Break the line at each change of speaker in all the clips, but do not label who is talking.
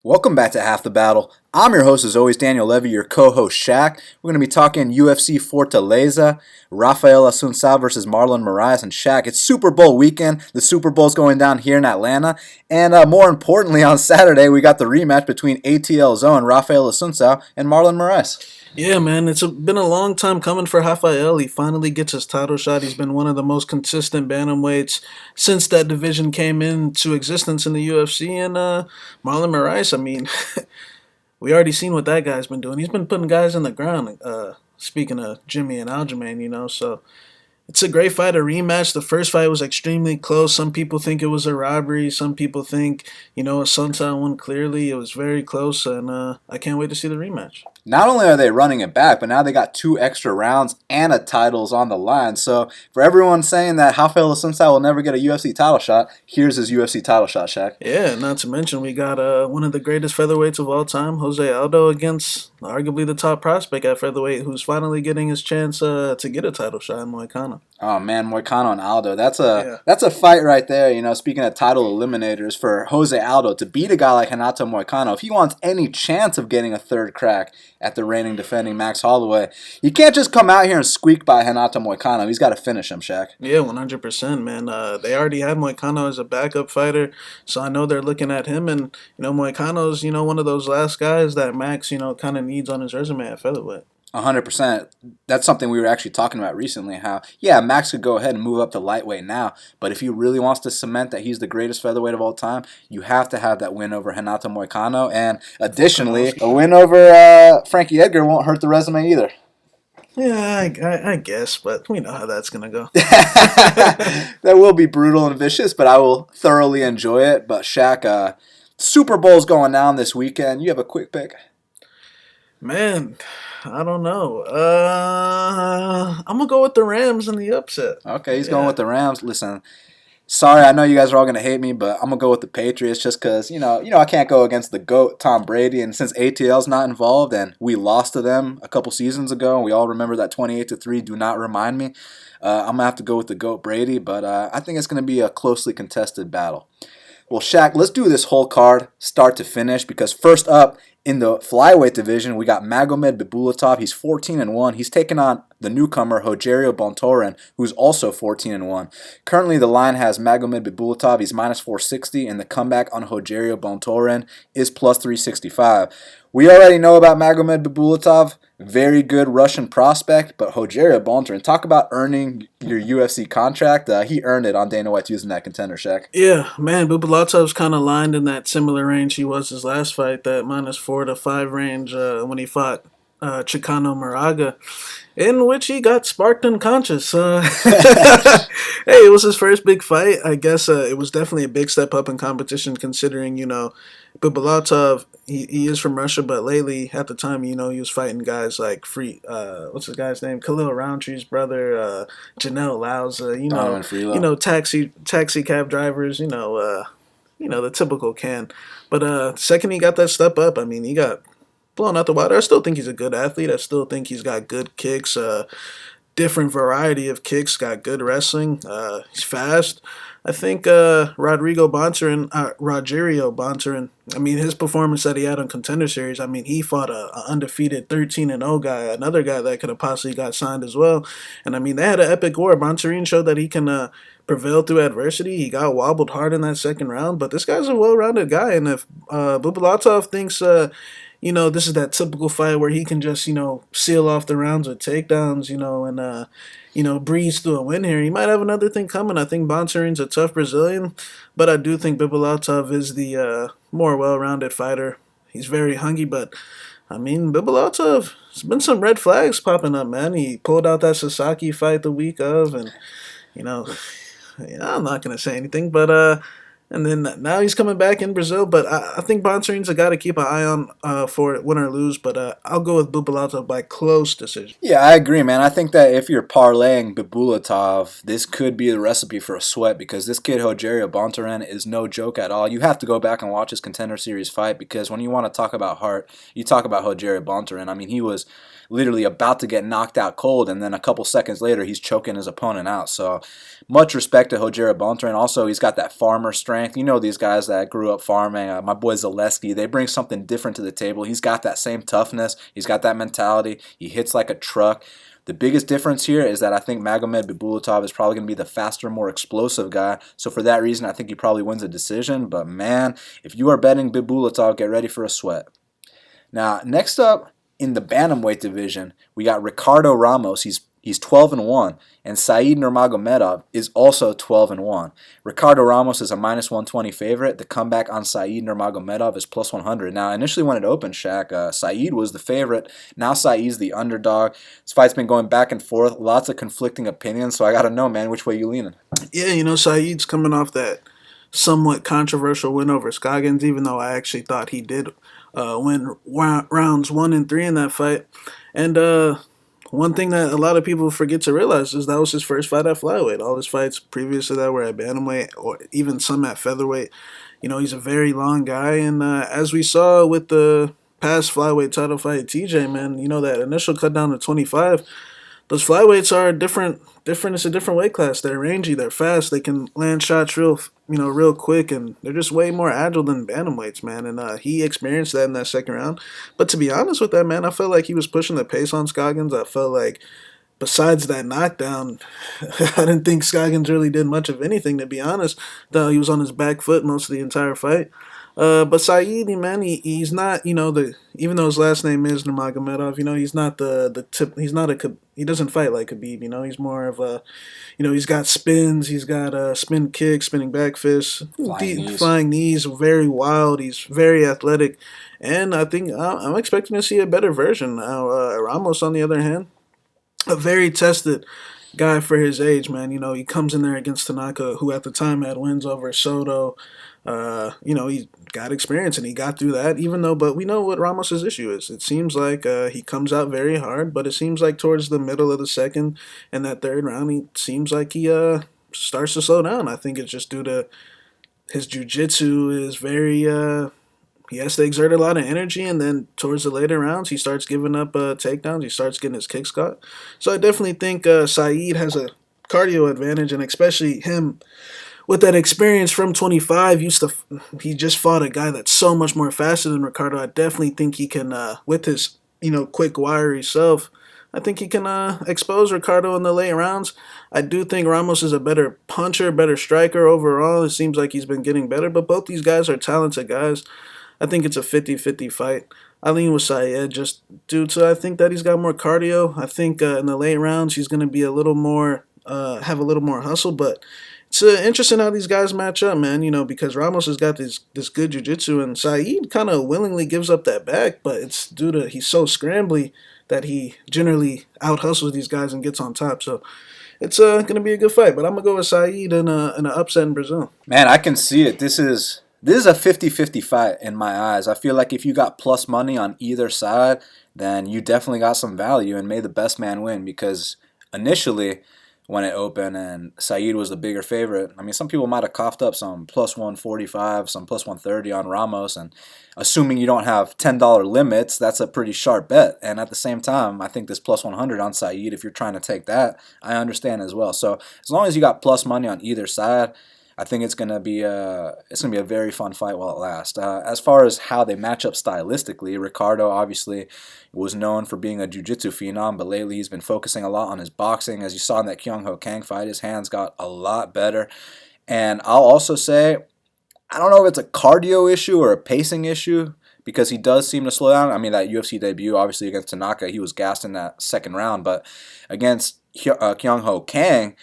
Welcome back to Half the Battle. I'm your host, as always, Daniel Levy, your co-host, Shaq. We're going to be talking UFC Fortaleza, Rafael Assuncao versus Marlon Moraes. And Shaq, it's Super Bowl weekend. The Super Bowl's going down here in Atlanta. And more importantly, on Saturday, we got the rematch between ATL's own Rafael Assuncao and Marlon Moraes.
Yeah, man, it's been a long time coming for Rafael. He finally gets his title shot. He's been one of the most consistent bantamweights since that division came into existence in the UFC. And Marlon Moraes, I mean, we already seen what that guy's been doing. He's been putting guys in the ground. Speaking of Jimmy and Aljamain, so it's a great fight, a rematch. The first fight was extremely close. Some people think it was a robbery. Some people think, Assuncao won clearly. It was very close, and I can't wait to see the rematch.
Not only are they running it back, but now they got 2 extra rounds and a title's on the line. So for everyone saying that Rafael Assuncao will never get a UFC title shot, here's his UFC title shot, Shaq.
Yeah, not to mention we got one of the greatest featherweights of all time, Jose Aldo, against arguably the top prospect at featherweight, who's finally getting his chance to get a title shot in Moicano.
Oh man, Moicano and Aldo. That's a fight right there. Speaking of title eliminators, for Jose Aldo to beat a guy like Renato Moicano, if he wants any chance of getting a third crack at the reigning defending Max Holloway, you can't just come out here and squeak by Renato Moicano. He's got to finish him, Shaq.
Yeah, 100%, man. They already had Moicano as a backup fighter, so I know they're looking at him. And Moicano's one of those last guys that Max kind of needs on his resume at featherweight.
100%. That's something we were actually talking about recently, how, yeah, Max could go ahead and move up to lightweight now, but if he really wants to cement that he's the greatest featherweight of all time, you have to have that win over Renato Moicano, and additionally, a win over Frankie Edgar won't hurt the resume either.
Yeah, I guess, but we know how that's going to go.
That will be brutal and vicious, but I will thoroughly enjoy it. But Shaq, Super Bowl's going down this weekend. You have a quick pick?
Man, I don't know. I'm going to go with the Rams in the upset.
Okay, he's going with the Rams. Listen, sorry, I know you guys are all going to hate me, but I'm going to go with the Patriots just because, I can't go against the GOAT, Tom Brady. And since ATL's not involved and we lost to them a couple seasons ago, and we all remember that 28-3, do not remind me, I'm going to have to go with the GOAT Brady. But I think it's going to be a closely contested battle. Well, Shaq, let's do this whole card start to finish because first up in the flyweight division, we got Magomed Bibulatov. He's 14-1. He's taking on the newcomer Rogerio Bontorin, who's also 14-1. Currently, the line has Magomed Bibulatov. He's minus 460, and the comeback on Rogerio Bontorin is plus 365. We already know about Magomed Bibulatov. Very good Russian prospect, but Rogerio Bontorin, talk about earning your UFC contract. He earned it on Dana White using that contender, Shaq.
Yeah, man, Bibulatov's kind of lined in that similar range he was his last fight, that minus 4 to 5 range when he fought Chicano Moraga, in which he got sparked unconscious. Hey, it was his first big fight. I guess it was definitely a big step up in competition considering, Bibulatov, he is from Russia, but lately, at the time, he was fighting guys like what's his guy's name? Khalil Rountree's brother, Janelle Lauza, taxi cab drivers, the typical can. But second he got that step up, I mean, he got blown out the water. I still think he's a good athlete. I still think he's got good kicks, different variety of kicks, got good wrestling. He's fast. I think Rogerio Bontorin, I mean, his performance that he had on Contender Series, I mean, he fought a undefeated 13-0 guy, another guy that could have possibly got signed as well. And, I mean, they had an epic war. Bontorin showed that he can prevail through adversity. He got wobbled hard in that second round, but this guy's a well-rounded guy. And if Bibulatov thinks this is that typical fight where he can just, seal off the rounds with takedowns, and, breeze through a win here, he might have another thing coming. I think Bontorin's a tough Brazilian, but I do think Bibulatov is the more well-rounded fighter. He's very hungry, but, I mean, Bibulatov, there's been some red flags popping up, man. He pulled out that Sasaki fight the week of, and, I'm not going to say anything, but, and then now he's coming back in Brazil, but I think Bontorin's a guy to keep an eye on for it, win or lose, but I'll go with Bibulatov by close decision.
Yeah, I agree, man. I think that if you're parlaying Bibulatov, this could be the recipe for a sweat because this kid, Rogerio Bontorin, is no joke at all. You have to go back and watch his Contender Series fight because when you want to talk about heart, you talk about Rogerio Bontorin. I mean, he was literally about to get knocked out cold, and then a couple seconds later, he's choking his opponent out. So much respect to Rogerio Bontorin. Also, he's got that farmer strength. strength. You know these guys that grew up farming. My boy Zaleski, they bring something different to the table. He's got that same toughness. He's got that mentality. He hits like a truck. The biggest difference here is that I think Magomed Bibulatov is probably going to be the faster, more explosive guy. So for that reason, I think he probably wins a decision. But man, if you are betting Bibulatov, get ready for a sweat. Now, next up in the bantamweight division, we got Ricardo Ramos. He's 12-1, and Said Nurmagomedov is also 12-1. Ricardo Ramos is a -120 favorite. The comeback on Said Nurmagomedov is +100. Now, initially when it opened, Shaq, Said was the favorite. Now Said's the underdog. This fight's been going back and forth. Lots of conflicting opinions, so I got to know, man, which way you leaning?
Yeah, Said's coming off that somewhat controversial win over Scoggins, even though I actually thought he did win rounds 1 and 3 in that fight. And one thing that a lot of people forget to realize is that was his first fight at flyweight. All his fights previous to that were at bantamweight or even some at featherweight. He's a very long guy, and as we saw with the past flyweight title fight, TJ, man, that initial cut down to 25, those flyweights are different. It's a different weight class. They're rangy, they're fast, they can land shots real quick, and they're just way more agile than bantamweights, man. And he experienced that in that second round. But to be honest with that, man, I felt like he was pushing the pace on Scoggins. I felt like besides that knockdown, I didn't think Scoggins really did much of anything, to be honest. Though he was on his back foot most of the entire fight. But Said, man, he's not, even though his last name is Nurmagomedov, he's not the tip. He doesn't fight like Khabib. He's more of a, he's got spins, he's got spin kicks, spinning back fists, flying knees, very wild. He's very athletic, and I think I'm expecting to see a better version. Ramos, on the other hand, a very tested guy for his age, man. He comes in there against Tanaka, who at the time had wins over Soto. He got experience and he got through that, but we know what Ramos's issue is. It seems like he comes out very hard, but it seems like towards the middle of the second and that third round, he seems like he starts to slow down. I think it's just due to his jiu-jitsu is very, he has to exert a lot of energy, and then towards the later rounds, he starts giving up takedowns. He starts getting his kicks caught. So I definitely think Said has a cardio advantage, and especially him with that experience from 25, he just fought a guy that's so much more faster than Ricardo. I definitely think he can, with his quick, wiry self, I think he can expose Ricardo in the late rounds. I do think Ramos is a better puncher, better striker overall. It seems like he's been getting better, but both these guys are talented guys. I think it's a 50-50 fight. I lean with Said just due to I think that he's got more cardio. I think in the late rounds he's going to be a little more, have a little more hustle, but it's interesting how these guys match up, man, because Ramos has got this good jiu-jitsu, and Said kind of willingly gives up that back, but it's due to he's so scrambly that he generally out-hustles these guys and gets on top. So it's going to be a good fight, but I'm going to go with Said in an upset in Brazil.
Man, I can see it. This is a 50-50 fight in my eyes. I feel like if you got plus money on either side, then you definitely got some value and made the best man win, because initially when it opened and Said was the bigger favorite, I mean, some people might have coughed up some plus 145, some plus 130 on Ramos, and assuming you don't have $10 limits, that's a pretty sharp bet. And at the same time, I think this plus 100 on Said, if you're trying to take that, I understand as well. So as long as you got plus money on either side, I think it's gonna be a very fun fight while it lasts. As far as how they match up stylistically, Ricardo obviously was known for being a jiu-jitsu phenom, but lately he's been focusing a lot on his boxing. As you saw in that Kyung Ho Kang fight, his hands got a lot better. And I'll also say, I don't know if it's a cardio issue or a pacing issue, because he does seem to slow down. I mean, that UFC debut, obviously against Tanaka, he was gassed in that second round, but against Kyung Ho Kang,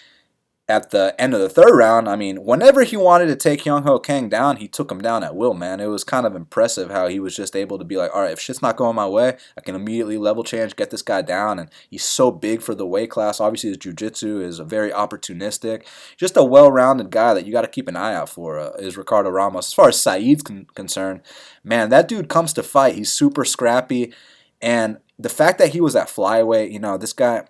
at the end of the third round, I mean, whenever he wanted to take Kyung Ho Kang down, he took him down at will, man. It was kind of impressive how he was just able to be like, all right, if shit's not going my way, I can immediately level change, get this guy down. And he's so big for the weight class. Obviously, his jiu-jitsu is very opportunistic. Just a well-rounded guy that you got to keep an eye out for is Ricardo Ramos. As far as Said's concerned, man, that dude comes to fight. He's super scrappy. And the fact that he was at flyweight, this guy,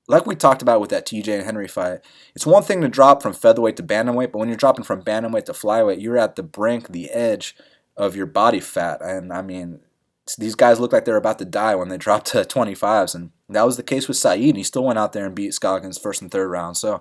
like we talked about with that TJ and Henry fight, it's one thing to drop from featherweight to bantamweight, but when you're dropping from bantamweight to flyweight, you're at the brink, the edge of your body fat. And I mean, these guys look like they're about to die when they drop to 25s, and that was the case with Said. He still went out there and beat Scoggins first and third round. So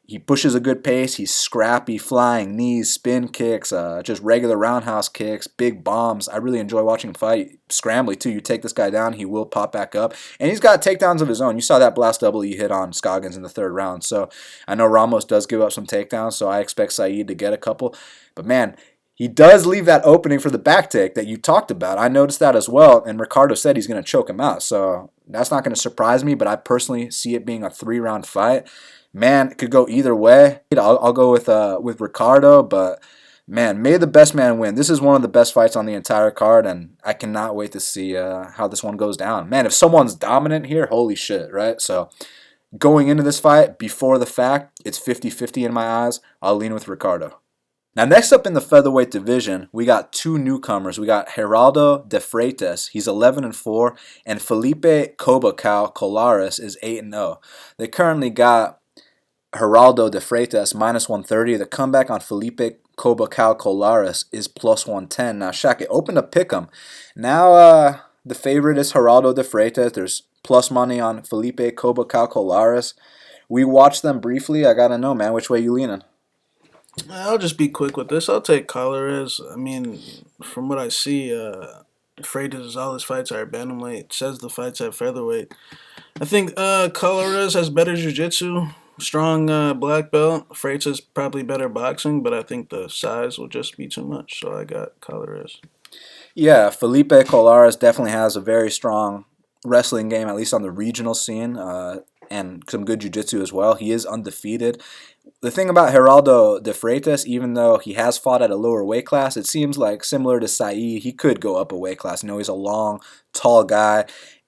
He pushes a good pace. He's scrappy, flying knees, spin kicks, just regular roundhouse kicks, big bombs. I really enjoy watching him fight. Scrambly, too. You take this guy down, he will pop back up. And he's got takedowns of his own. You saw that blast double he hit on Scoggins in the third round. So I know Ramos does give up some takedowns, so I expect Saeed to get a couple. But, man, he does leave that opening for the back take that you talked about. I noticed that as well, and Ricardo said he's going to choke him out. So that's not going to surprise me, but I personally see it being a 3-round fight. Man, it could go either way. I'll go with Ricardo, but man, may the best man win. This is one of the best fights on the entire card, and I cannot wait to see how this one goes down. Man, if someone's dominant here, holy shit, right? So going into this fight, before the fact, it's 50-50 in my eyes. I'll lean with Ricardo. Now, next up in the featherweight division, we got two newcomers. We got Geraldo de Freitas. He's 11-4, and Felipe Cobacao Colares is 8-0. They currently got Geraldo de Freitas -130. The comeback on Felipe Cobacao Colares is +110. Now, Shaq, it opened to pick 'em. Now, the favorite is Geraldo de Freitas. There's plus money on Felipe Cobacao Colares. We watched them briefly. I gotta know, man, which way you leaning?
I'll just be quick with this. I'll take Colares. I mean, from what I see, Freitas, all his fights are at bantamweight. Says the fights at featherweight. I think Colares has better jiu-jitsu. Strong black belt. Freitas probably better boxing, but I think the size will just be too much. So I got Colares.
Yeah, Felipe Colares definitely has a very strong wrestling game, at least on the regional scene, and some good jiu-jitsu as well. He is undefeated. The thing about Geraldo de Freitas, even though he has fought at a lower weight class, it seems like similar to Saeed, he could go up a weight class. You know, he's a long, tall guy,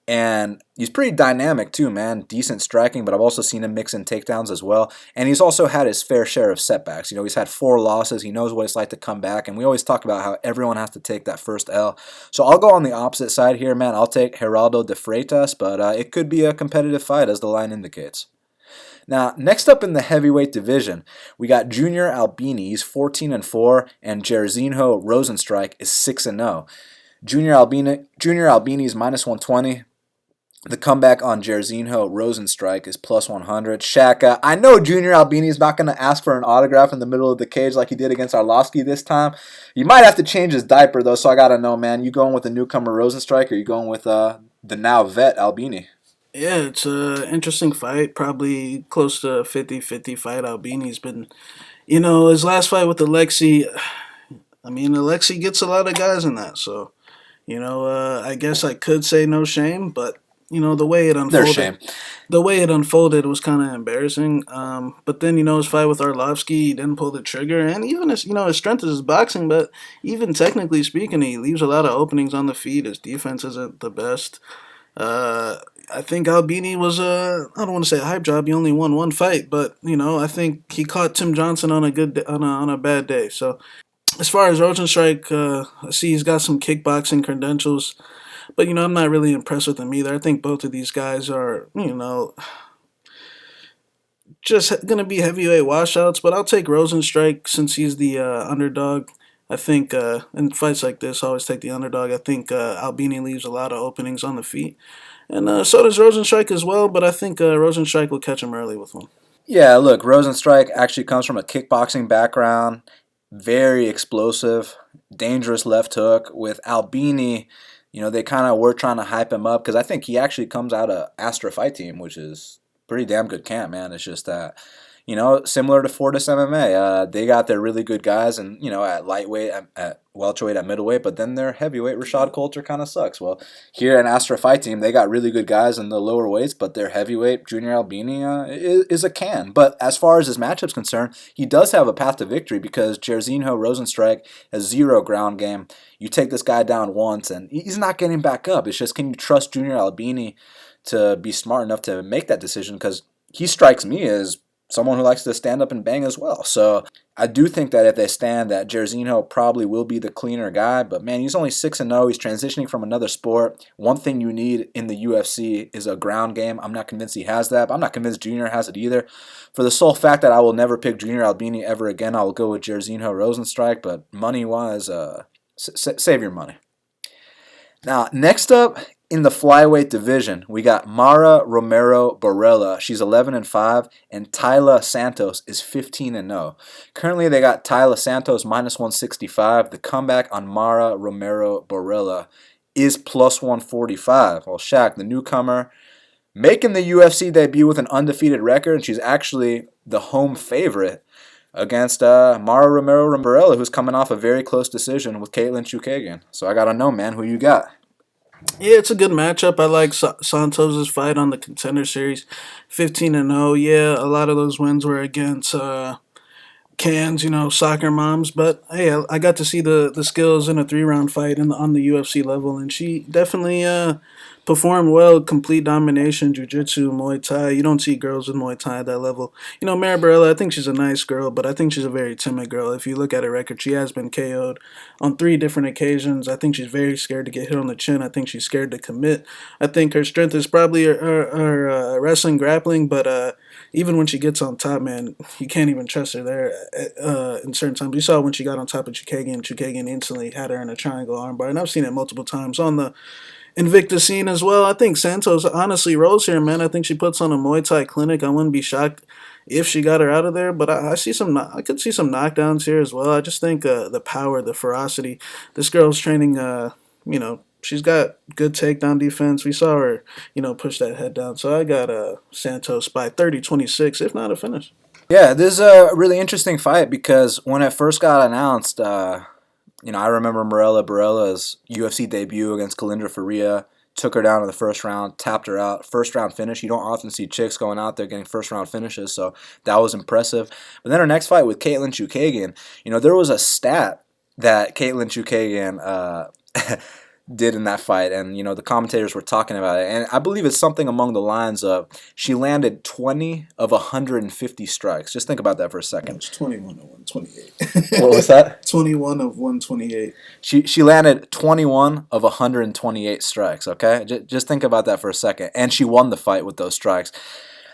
and he's pretty dynamic too, man. Decent striking, but I've also seen him mix in takedowns as well. And he's also had his fair share of setbacks. You know, he's had 4 losses. He knows what it's like to come back, and we always talk about how everyone has to take that first L. So I'll go on the opposite side here, man. I'll take Geraldo de Freitas, but it could be a competitive fight, as the line indicates. Now, next up in the heavyweight division, we got Junior Albini. He's 14-4, and Jairzinho Rozenstruik is 6-0. Junior Albini is -120. The comeback on Jairzinho Rozenstruik is +100. Shaka, I know Junior Albini is not going to ask for an autograph in the middle of the cage like he did against Arlovski this time. You might have to change his diaper, though, so I got to know, man. You going with the newcomer Rozenstruik, or you going with the now vet Albini?
Yeah, it's an interesting fight. Probably close to a 50-50 fight. Albini's been, his last fight with Alexi, I mean, Alexi gets a lot of guys in that. So, I guess I could say no shame, but, the way it unfolded.
There's shame.
The way it unfolded was kind of embarrassing. But then, his fight with Arlovski, he didn't pull the trigger. And even his strength is his boxing, but even technically speaking, he leaves a lot of openings on the feet. His defense isn't the best. I think Albini was I don't want to say a hype job. He only won one fight, but I think he caught Tim Johnson on a bad day. So as far as Rozenstruik, I see he's got some kickboxing credentials, but I'm not really impressed with him either. I think both of these guys are just gonna be heavyweight washouts. But I'll take Rozenstruik since he's the underdog. I think in fights like this, I always take the underdog. I think Albini leaves a lot of openings on the feet. And so does Rozenstruik as well, but I think Rozenstruik will catch him early with one.
Yeah, look, Rozenstruik actually comes from a kickboxing background. Very explosive, dangerous left hook. With Albini, they kind of were trying to hype him up because I think he actually comes out of Astra Fight Team, which is pretty damn good camp, man. It's just that, similar to Fortis MMA, they got their really good guys, and at lightweight, at welterweight, at middleweight, but then their heavyweight Rashad Coulter kind of sucks. Well, here in Astra Fight Team, they got really good guys in the lower weights, but their heavyweight Junior Albini is a can. But as far as his matchup's concerned, he does have a path to victory because Jairzinho Rozenstruik has 0 ground game. You take this guy down once, and he's not getting back up. It's just, can you trust Junior Albini to be smart enough to make that decision? Because he strikes me as someone who likes to stand up and bang as well. So I do think that if they stand, that Jairzinho probably will be the cleaner guy. But man, he's only 6-0. He's transitioning from another sport. One thing you need in the UFC is a ground game. I'm not convinced he has that, but I'm not convinced Junior has it either. For the sole fact that I will never pick Junior Albini ever again, I will go with Jairzinho Rozenstruik. But money-wise, save your money. Now, next up In the flyweight division, we got Mara Romero Borella. She's 11-5, and Taila Santos is 15-0. Currently, they got Taila Santos minus 165. The comeback on Mara Romero Borella is plus 145. Well, Shaq, the newcomer, making the UFC debut with an undefeated record, and she's actually the home favorite against Mara Romero Borella, who's coming off a very close decision with Katlyn Chookagian. So I gotta know, man, who you got?
Yeah, it's a good matchup. I like Santos' fight on the Contender Series, 15-0. Yeah, a lot of those wins were against cans, soccer moms. But hey, I got to see the skills in a 3-round fight on the UFC level, and she definitely performed well. Complete domination, jiu-jitsu, Muay Thai. You don't see girls with Muay Thai at that level. Mara Borella, I think she's a nice girl, but I think she's a very timid girl. If you look at her record, she has been KO'd on 3 different occasions. I think she's very scared to get hit on the chin. I think she's scared to commit. I think her strength is probably her wrestling, grappling, but even when she gets on top, man, you can't even trust her there in certain times. You saw when she got on top of Chookagian instantly had her in a triangle armbar, and I've seen it multiple times on the Invictus scene as well. I think Santos honestly rolls here, man. I think she puts on a Muay Thai clinic. I wouldn't be shocked if she got her out of there, but I could see some knockdowns here as well. I just think the power, the ferocity. This girl's training, she's got good takedown defense. We saw her, push that head down. So I got Santos by 30-26, if not a finish.
Yeah, this is a really interesting fight because when it first got announced, I remember Borella's UFC debut against Kalindra Faria, took her down in the first round, tapped her out, first round finish. You don't often see chicks going out there getting first round finishes, so that was impressive. But then her next fight with Katlyn Chookagian, there was a stat that Katlyn Chookagian did in that fight, and the commentators were talking about it, and I believe it's something along the lines of she landed 20 of 150 strikes. Just think about that for a second.
It's 21 of 128.
What was that?
21 of 128.
She landed 21 of 128 strikes. Okay, just think about that for a second, and she won the fight with those strikes.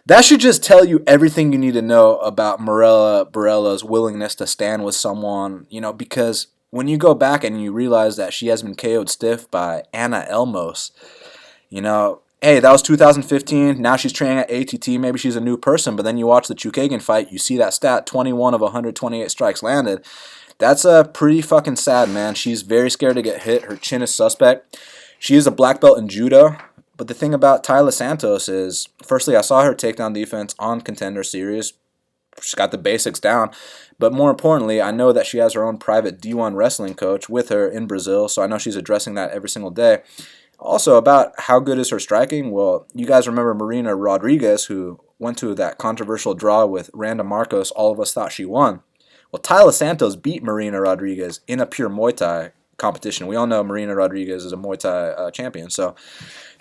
That should just tell you everything you need to know about Borella's willingness to stand with someone, because when you go back and you realize that she has been KO'd stiff by Anna Elmos, hey, that was 2015. Now she's training at ATT. Maybe she's a new person. But then you watch the Chookagian fight, you see that stat, 21 of 128 strikes landed. That's pretty fucking sad, man. She's very scared to get hit. Her chin is suspect. She is a black belt in judo. But the thing about Taila Santos is, firstly, I saw her takedown defense on Contender Series. She's got the basics down. But more importantly, I know that she has her own private D1 wrestling coach with her in Brazil, so I know she's addressing that every single day. Also, about how good is her striking, well, you guys remember Marina Rodriguez, who went to that controversial draw with Randa Marcos. All of us thought she won. Well, Taila Santos beat Marina Rodriguez in a pure Muay Thai competition. We all know Marina Rodriguez is a Muay Thai champion, so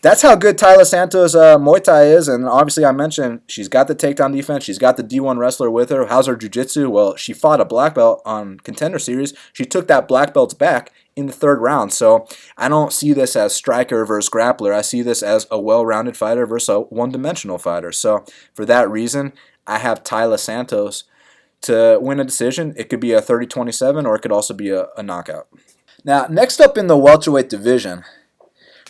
that's how good Taila Santos' Muay Thai is, and obviously I mentioned she's got the takedown defense, she's got the D1 wrestler with her. How's her jiu-jitsu? Well, she fought a black belt on Contender Series. She took that black belt's back in the 3rd round, so I don't see this as striker versus grappler. I see this as a well-rounded fighter versus a one-dimensional fighter. So for that reason, I have Taila Santos to win a decision. It could be a 30-27, or it could also be a knockout. Now, next up in the welterweight division,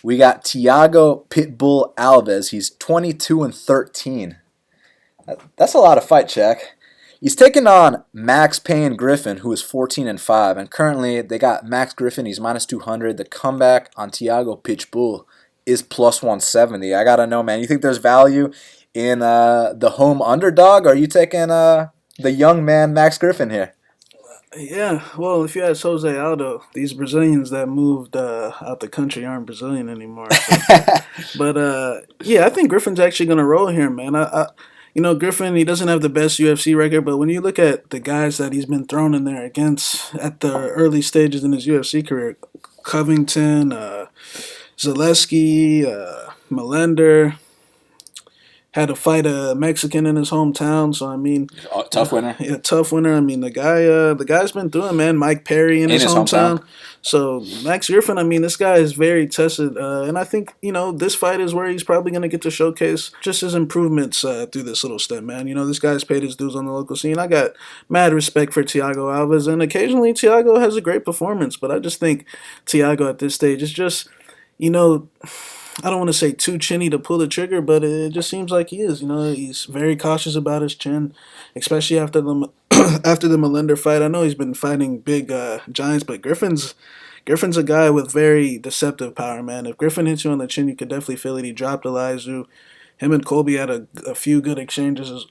we got Thiago Pitbull Alves. He's 22-13. That's a lot of fight, check. He's taking on Max Payne Griffin, who is 14-5, and currently they got Max Griffin. He's minus 200. The comeback on Thiago Pitbull is plus 170. I gotta know, man. You think there's value in the home underdog, or are you taking the young man Max Griffin here?
Yeah, well, if you ask Jose Aldo, these Brazilians that moved out the country aren't Brazilian anymore. So. But, yeah, I think Griffin's actually going to roll here, man. Griffin, he doesn't have the best UFC record, but when you look at the guys that he's been thrown in there against at the early stages in his UFC career, Covington, Zaleski, Melender, had to fight a Mexican in his hometown, so I mean,
tough winner.
Yeah, tough winner. I mean, the guy's been through it, man. Mike Perry in his hometown. So Max Griffin, I mean, this guy is very tested, and I think this fight is where he's probably going to get to showcase just his improvements through this little step, man. This guy's paid his dues on the local scene. I got mad respect for Thiago Alves, and occasionally Thiago has a great performance, but I just think Thiago at this stage is just, I don't want to say too chinny to pull the trigger, but it just seems like he is. He's very cautious about his chin, especially after the after the Melender fight. I know he's been fighting big giants, but Griffin's a guy with very deceptive power, man. If Griffin hits you on the chin, you could definitely feel it. He dropped Elizu. Him and Colby had a few good exchanges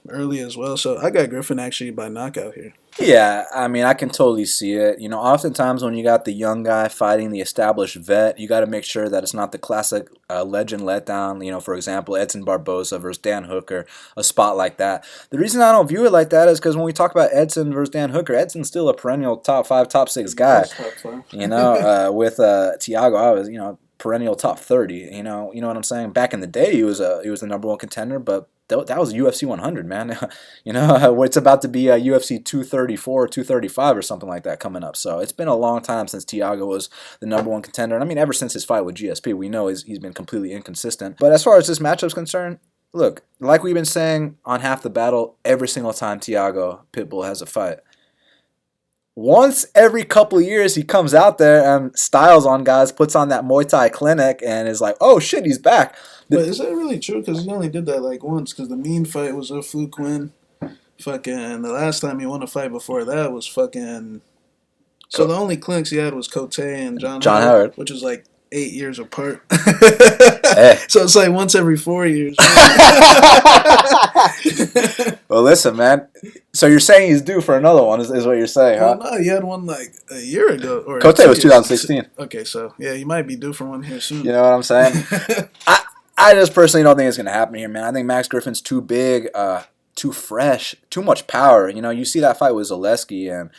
early as well. So I got Griffin actually by knockout here.
Yeah, I mean, I can totally see it. Oftentimes when you got the young guy fighting the established vet, you got to make sure that it's not the classic legend letdown. For example, Edson Barboza versus Dan Hooker, a spot like that. The reason I don't view it like that is because when we talk about Edson versus Dan Hooker, Edson's still a perennial top 5, top 6 guy. With Thiago, I was, perennial top 30. You know what I'm saying? Back in the day, he was the number one contender, but that was UFC 100, man. It's about to be a UFC 234, 235 or something like that coming up. So it's been a long time since Thiago was the number one contender. And I mean, ever since his fight with GSP, we know he's been completely inconsistent. But as far as this matchup's concerned, look, like we've been saying on Half the Battle, every single time Thiago Pitbull has a fight, once every couple of years, he comes out there and styles on guys, puts on that Muay Thai clinic, and is like, oh shit, he's back.
But is that really true? Because he only did that like once, because the mean fight was a fluke win. Fucking, the last time he won a fight before that was fucking... So the only clinics he had was Cote and John Howard, which was like 8 years apart. Hey. So it's like once every 4 years.
Well, listen, man. So you're saying he's due for another one, is what you're saying, huh?
Well, no, he had one like a year ago.
Cote was 2016.
Okay, so yeah, you might be due for one here soon.
You know what I'm saying? I just personally don't think it's going to happen here, man. I think Max Griffin's too big, too fresh, too much power. You see that fight with Zaleski, and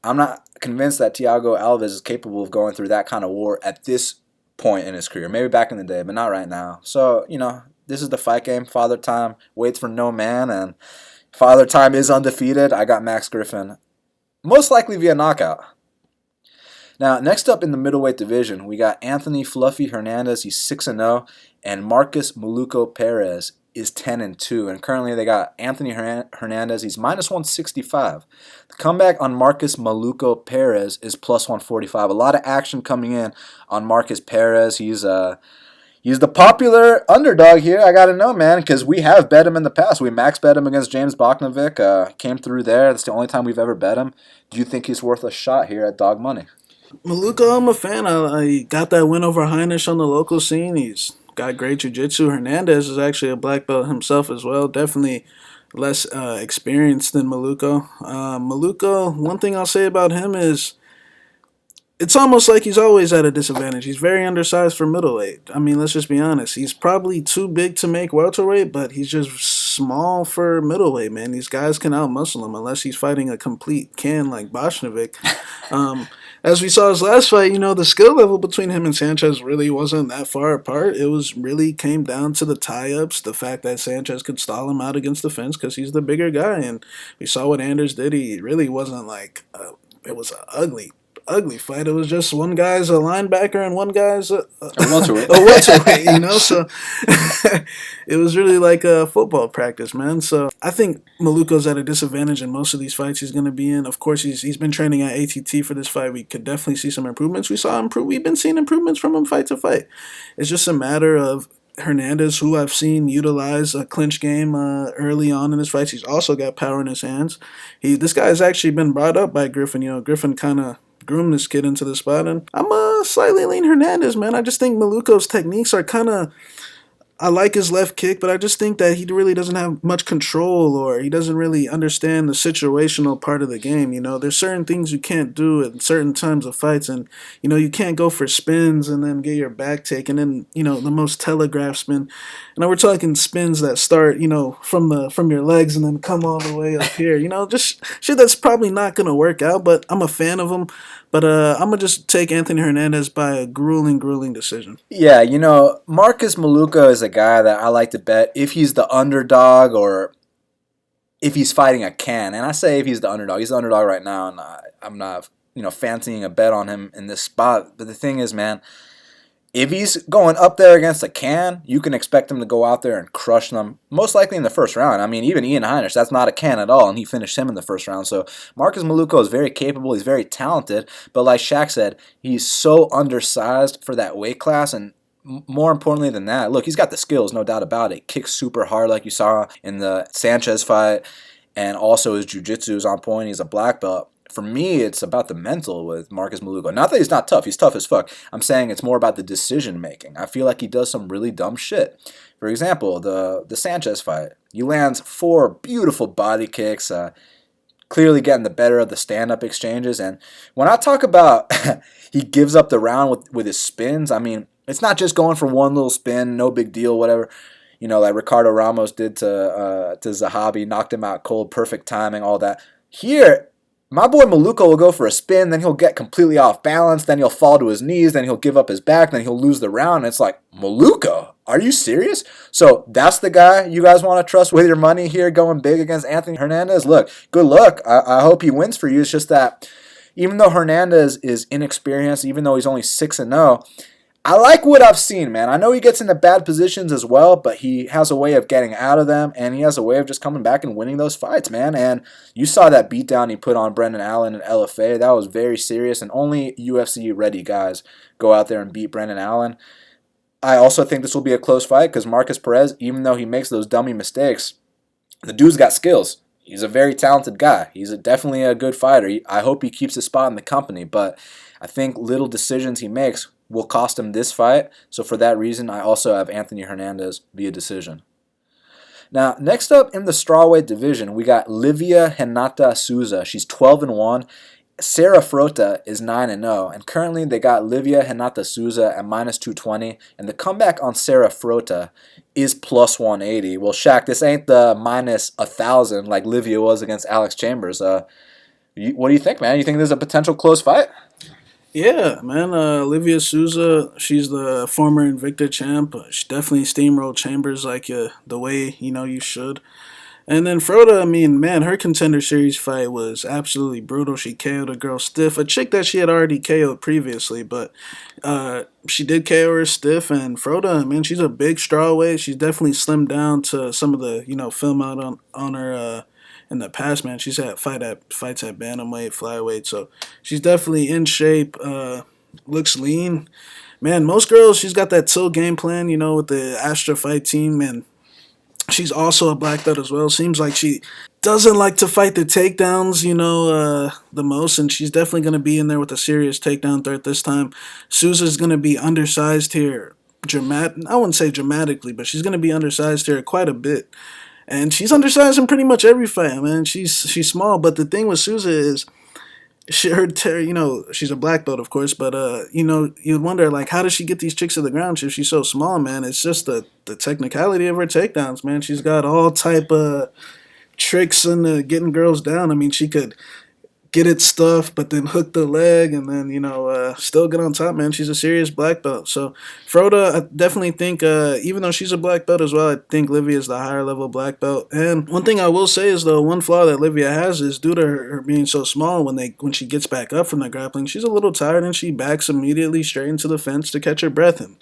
I'm not convinced that Thiago Alves is capable of going through that kind of war at this point in his career. Maybe back in the day, but not right now. So, this is the fight game. Father Time waits for no man, and Father Time is undefeated. I got Max Griffin, most likely via knockout. Now, next up in the middleweight division, we got Anthony Fluffy Hernandez. He's 6-0, and Markus Maluko Perez is 10-2. And currently they got Anthony Hernandez. He's minus 165. The comeback on Markus Maluko Perez is plus 145. A lot of action coming in on Markus Perez. He's the popular underdog here. I got to know, man, because we have bet him in the past. We max bet him against James Bogdanovic. Came through there. That's the only time we've ever bet him. Do you think he's worth a shot here at dog money?
Maluko, I'm a fan. I got that win over Heinisch on the local scene. He's got great jiu-jitsu. Hernandez is actually a black belt himself as well. Definitely less experienced than Maluko. Maluko, one thing I'll say about him is it's almost like he's always at a disadvantage. He's very undersized for middleweight. I mean, let's just be honest. He's probably too big to make welterweight, but he's just small for middleweight, man. These guys can out-muscle him unless he's fighting a complete can like Bogdanovic. As we saw his last fight, the skill level between him and Sanchez really wasn't that far apart. It really came down to the tie-ups, the fact that Sanchez could stall him out against the fence because he's the bigger guy. And we saw what Anders did. He really wasn't like it was an ugly fight. It was just one guy's a linebacker and one guy's a welterweight. So it was really like a football practice, man. So I think Maluko's at a disadvantage in most of these fights he's going to be in. Of course, he's been training at ATT for this fight. We could definitely see some improvements. We've been seeing improvements from him fight to fight. It's just a matter of Hernandez, who I've seen utilize a clinch game early on in his fights. He's also got power in his hands. This guy has actually been brought up by Griffin. Griffin kind of groom this kid into the spot, and I'm slightly lean Hernandez, man. I just think Maluko's techniques are kind of... I like his left kick, but I just think that he really doesn't have much control, or he doesn't really understand the situational part of the game. There's certain things you can't do at certain times of fights, and you can't go for spins and then get your back taken in, the most telegraph spin. And we're talking spins that start, from your legs and then come all the way up here. Just shit that's probably not gonna work out. But I'm a fan of him. But I'm going to just take Anthony Hernandez by a grueling decision.
Yeah, Markus Maluko is a guy that I like to bet if he's the underdog or if he's fighting a can. And I say if he's the underdog. He's the underdog right now, and I'm not, fancying a bet on him in this spot. But the thing is, man, if he's going up there against a can, you can expect him to go out there and crush them, most likely in the first round. I mean, even Ian Heinisch, that's not a can at all, and he finished him in the first round. So Markus Maluko is very capable. He's very talented. But like Shaq said, he's so undersized for that weight class, and more importantly than that, look, he's got the skills, no doubt about it. Kicks super hard like you saw in the Sanchez fight, and also his jiu-jitsu is on point. He's a black belt. For me, it's about the mental with Marcus Maluko. Not that he's not tough. He's tough as fuck. I'm saying it's more about the decision-making. I feel like he does some really dumb shit. For example, the Sanchez fight. He lands 4 beautiful body kicks, clearly getting the better of the stand-up exchanges. And when I talk about he gives up the round with his spins, I mean, it's not just going for one little spin, no big deal, whatever. Like Ricardo Ramos did to Zahabi, knocked him out cold, perfect timing, all that. Here, my boy Maluko will go for a spin, then he'll get completely off balance, then he'll fall to his knees, then he'll give up his back, then he'll lose the round. And it's like, Maluko, are you serious? So that's the guy you guys want to trust with your money here going big against Anthony Hernandez? Look, good luck. I hope he wins for you. It's just that even though Hernandez is inexperienced, even though he's only 6-0, I like what I've seen, man. I know he gets into bad positions as well, but he has a way of getting out of them, and he has a way of just coming back and winning those fights, man. And you saw that beatdown he put on Brendan Allen and LFA. That was very serious, and only UFC-ready guys go out there and beat Brendan Allen. I also think this will be a close fight because Markus Perez, even though he makes those dummy mistakes, the dude's got skills. He's a very talented guy. He's definitely a good fighter. I hope he keeps his spot in the company, but I think little decisions he makes will cost him this fight. So for that reason, I also have Anthony Hernandez via decision. Now, next up in the strawweight division, we got Livia Renata Souza. She's 12-1. Sarah Frota is 9-0, and currently they got Livia Renata Souza at -220, and the comeback on Sarah Frota is +180. Well, Shaq, this ain't the -1,000 like Livia was against Alex Chambers. What do you think, man? You think there's a potential close fight?
Yeah, man. Livia Souza, she's the former Invicta champ. She definitely steamrolled Chambers like the way you should. And then Frota, I mean, man, her Contender Series fight was absolutely brutal. She KO'd a girl stiff, a chick that she had already KO'd previously, but she did KO her stiff. And Frota, man, she's a big strawweight. She's definitely slimmed down to some of the film out on her in the past, man. She's had fights at bantamweight, flyweight, so she's definitely in shape. Looks lean, man. Most girls, she's got that till game plan, with the Astra fight team, and she's also a black belt as well. Seems like she doesn't like to fight the takedowns, the most, and she's definitely going to be in there with a serious takedown threat this time. Souza's going to be undersized here, I wouldn't say dramatically, but she's going to be undersized here quite a bit. And she's undersized in pretty much every fight, man. She's small, but the thing with Souza is, she's a black belt, of course, but you'd wonder, like, how does she get these chicks to the ground if she's so small, man? It's just the technicality of her takedowns, man. She's got all type of tricks in getting girls down. I mean, she could get it stuffed, but then hook the leg, and then still get on top, man. She's a serious black belt. So Frota, I definitely think, even though she's a black belt as well, I think Livia is the higher level black belt. And one thing I will say is, though, one flaw that Livia has is due to her being so small. When she gets back up from the grappling, she's a little tired, and she backs immediately straight into the fence to catch her breath. And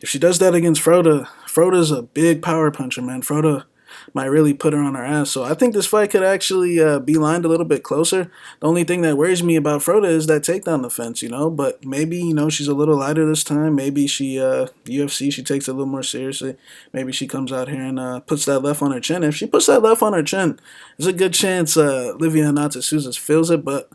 if she does that against Frota's a big power puncher, man. Frota might really put her on her ass. So I think this fight could actually be lined a little bit closer. The only thing that worries me about Frota is that takedown defense, But maybe, she's a little lighter this time. Maybe she, UFC, she takes it a little more seriously. Maybe she comes out here and puts that left on her chin. If she puts that left on her chin, there's a good chance Livia Renata Souza feels it. But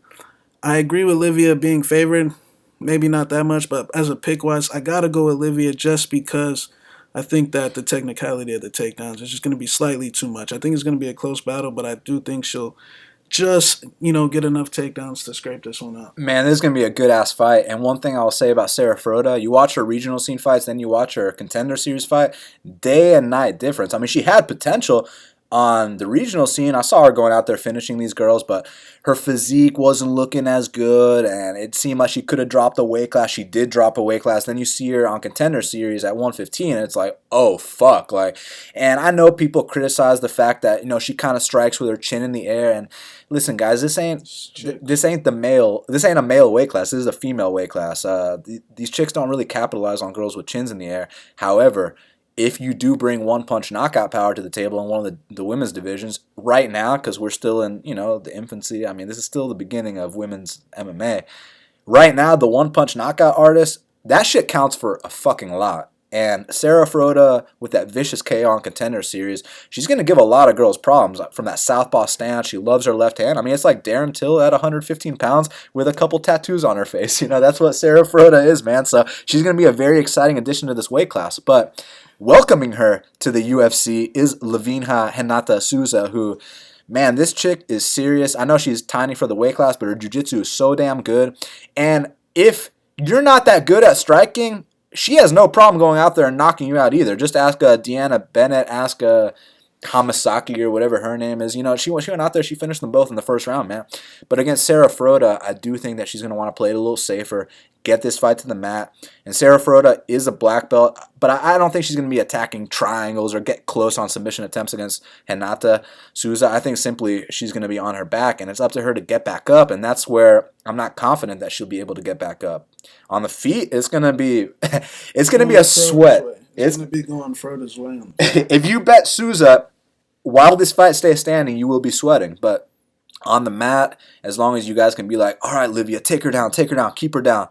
I agree with Livia being favored. Maybe not that much, but as a pick-wise, I got to go with Livia just because I think that the technicality of the takedowns is just going to be slightly too much. I think it's going to be a close battle, but I do think she'll just, get enough takedowns to scrape this one up.
Man, this is going to be a good-ass fight. And one thing I'll say about Sarah Frota, you watch her regional scene fights, then you watch her Contender Series fight, day and night difference. I mean, she had potential on the regional scene. I saw her going out there finishing these girls, but her physique wasn't looking as good, and it seemed like she could have dropped a weight class. She did drop a weight class. Then you see her on Contender Series at 115, and it's like, oh fuck, and I know people criticize the fact that she kind of strikes with her chin in the air. And listen, guys, this ain't a male weight class. This is a female weight class. These chicks don't really capitalize on girls with chins in the air. However, if you do bring one-punch knockout power to the table in one of the women's divisions right now, because we're still in, the infancy. I mean, this is still the beginning of women's MMA. Right now, the one-punch knockout artist, that shit counts for a fucking lot. And Sarah Frota, with that vicious KO on Contender Series, she's going to give a lot of girls problems from that southpaw stance. She loves her left hand. I mean, it's like Darren Till at 115 pounds with a couple tattoos on her face. That's what Sarah Frota is, man. So she's going to be a very exciting addition to this weight class. But welcoming her to the UFC is Livia Renata Souza, who, man, this chick is serious. I know she's tiny for the weight class, but her jiu-jitsu is so damn good. And if you're not that good at striking, she has no problem going out there and knocking you out either. Just ask Deanna Bennett, ask Hamasaki or whatever her name is. She went out there, she finished them both in the first round, man. But against Sarah Frota, I do think that she's going to want to play it a little safer, get this fight to the mat. And Sarah Frota is a black belt, but I don't think she's going to be attacking triangles or get close on submission attempts against Renata Souza. I think simply she's going to be on her back, and it's up to her to get back up, and that's where I'm not confident that she'll be able to get back up. On the feet, it's going to be a sweat.
It's going to be going Frota's way.
If you bet Souza, while this fight stays standing, you will be sweating. But on the mat, as long as you guys can be like, all right, Livia, take her down, keep her down,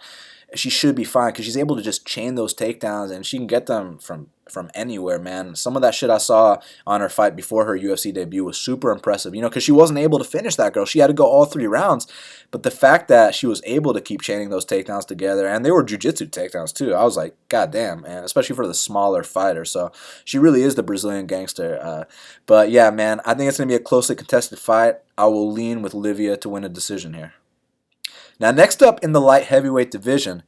she should be fine because she's able to just chain those takedowns and she can get them from anywhere, man. Some of that shit I saw on her fight before her UFC debut was super impressive, because she wasn't able to finish that girl. She had to go all 3 rounds. But the fact that she was able to keep chaining those takedowns together, and they were jiu-jitsu takedowns too, I was like, god damn, man, especially for the smaller fighter. So she really is the Brazilian gangster. But yeah, man, I think it's going to be a closely contested fight. I will lean with Livia to win a decision here. Now, next up in the light heavyweight division,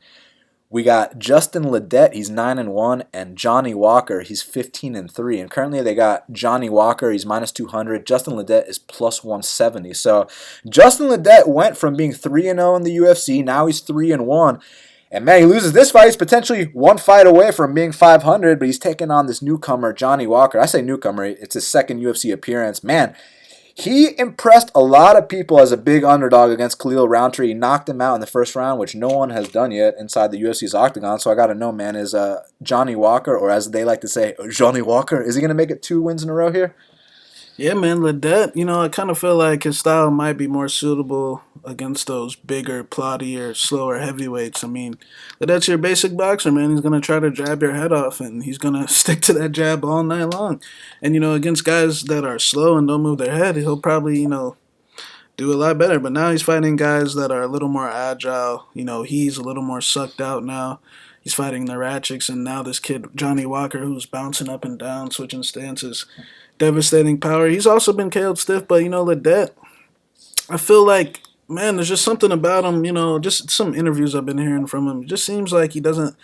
we got Justin Ledet, he's 9-1, and Johnny Walker, he's 15-3. And currently they got Johnny Walker, he's minus 200. Justin Ledet is plus 170. So Justin Ledet went from being 3-0 in the UFC, now he's 3-1. And man, he loses this fight, he's potentially one fight away from being 500, but he's taking on this newcomer, Johnny Walker. I say newcomer, it's his second UFC appearance. Man, he impressed a lot of people as a big underdog against Khalil Rountree. He knocked him out in the first round, which no one has done yet inside the UFC's octagon. So I got to know, man, is Johnny Walker, or as they like to say, Johnny Walker, is he going to make it 2 wins in a row here?
Yeah, man, Ledet, I kind of feel like his style might be more suitable against those bigger, plottier, slower heavyweights. I mean, Ledet's your basic boxer, man. He's going to try to jab your head off, and he's going to stick to that jab all night long. And, against guys that are slow and don't move their head, he'll probably, do a lot better. But now he's fighting guys that are a little more agile. He's a little more sucked out now. He's fighting the Ratchiks, and now this kid, Johnny Walker, who's bouncing up and down, switching stances. Devastating power. He's also been KO'd stiff, but Ledet, I feel like, man, there's just something about him, just some interviews I've been hearing from him. It just seems like he doesn't,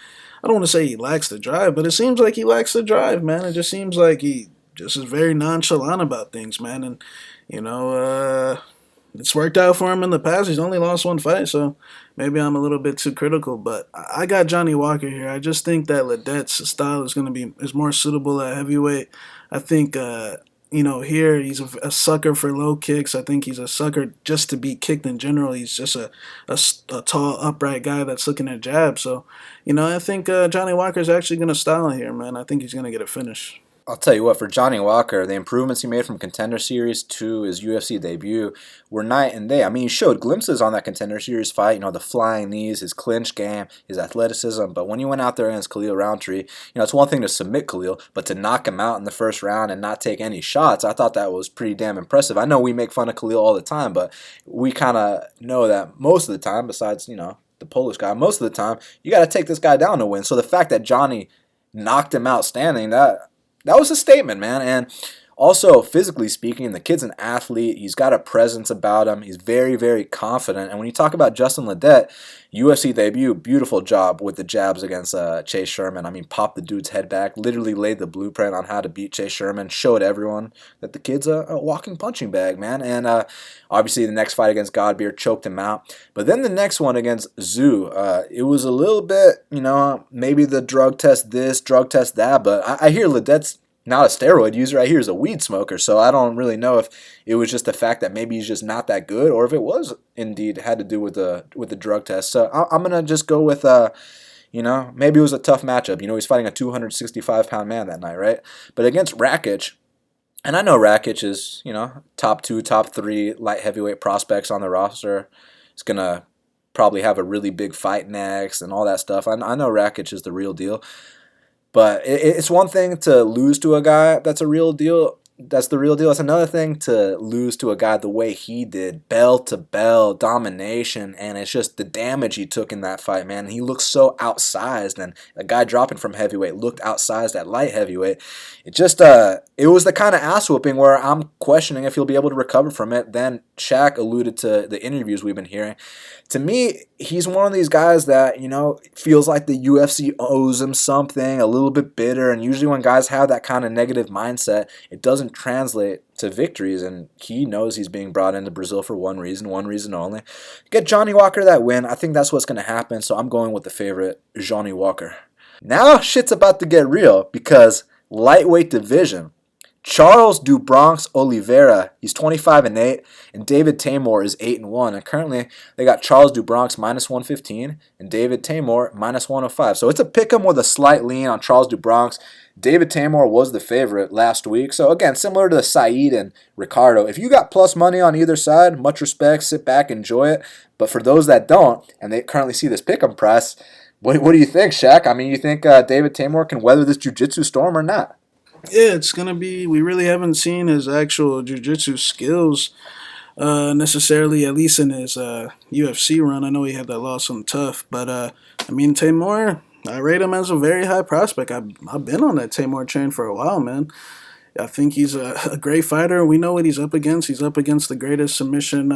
I don't want to say he lacks the drive, but it seems like he lacks the drive, man. It just seems like he just is very nonchalant about things, man. And, it's worked out for him in the past. He's only lost 1 fight, so maybe I'm a little bit too critical, but I got Johnny Walker here. I just think that Ledet's style is more suitable at heavyweight. I think, here he's a sucker for low kicks. I think he's a sucker just to be kicked in general. He's just a tall, upright guy that's looking at jabs. So, I think Johnny Walker's actually going to style here, man. I think he's going to get a finish.
I'll tell you what, for Johnny Walker, the improvements he made from Contender Series to his UFC debut were night and day. I mean, he showed glimpses on that Contender Series fight, the flying knees, his clinch game, his athleticism. But when he went out there against Khalil Rountree, it's one thing to submit Khalil, but to knock him out in the first round and not take any shots, I thought that was pretty damn impressive. I know we make fun of Khalil all the time, but we kind of know that most of the time, besides, the Polish guy, most of the time, you got to take this guy down to win. So the fact that Johnny knocked him out standing, that was a statement, man. And also, physically speaking, the kid's an athlete. He's got a presence about him. He's very, very confident. And when you talk about Justin Ledet, UFC debut, beautiful job with the jabs against Chase Sherman. I mean, popped the dude's head back, literally laid the blueprint on how to beat Chase Sherman, showed everyone that the kid's a walking punching bag, man. And obviously, the next fight against Godbeer choked him out. But then the next one against Zhu, it was a little bit, maybe the drug test this, drug test that. But I hear Ledet's not a steroid user. I hear he's a weed smoker, so I don't really know if it was just the fact that maybe he's just not that good, or if it was indeed had to do with the drug test. So I'm gonna just go with maybe it was a tough matchup. He's fighting a 265-pound man that night, right? But against Rakic, and I know Rakic is top 2, top 3 light heavyweight prospects on the roster. He's gonna probably have a really big fight next and all that stuff. I know Rakic is the real deal. But it's one thing to lose to a guy that's a real deal. That's the real deal. It's another thing to lose to a guy the way he did, bell to bell, domination, and it's just the damage he took in that fight, man. He looked so outsized, and a guy dropping from heavyweight looked outsized at light heavyweight. It just, it was the kind of ass whooping where I'm questioning if he'll be able to recover from it. Then Shaq alluded to the interviews we've been hearing. To me, he's one of these guys that, feels like the UFC owes him something, a little bit bitter. And usually when guys have that kind of negative mindset, it doesn't translate to victories. And he knows he's being brought into Brazil for one reason only. Get Johnny Walker that win. I think that's what's going to happen. So I'm going with the favorite, Johnny Walker. Now shit's about to get real because lightweight division. Charles do Bronx Oliveira, he's 25-8, and David Teymur is 8-1. And currently, they got Charles do Bronx minus 115 and David Teymur minus 105. So it's a pick 'em with a slight lean on Charles do Bronx. David Teymur was the favorite last week. So again, similar to Saeed and Ricardo, if you got plus money on either side, much respect, sit back, enjoy it. But for those that don't, and they currently see this pick 'em price, what do you think, Shaq? I mean, you think David Teymur can weather this jiu-jitsu storm or not?
Yeah, it's going to be, we really haven't seen his actual jiu-jitsu skills necessarily, at least in his UFC run. I know he had that loss on Tough, but Teymur, I rate him as a very high prospect. I've been on that Teymur train for a while, man. I think he's a great fighter. We know what he's up against. He's up against the greatest submission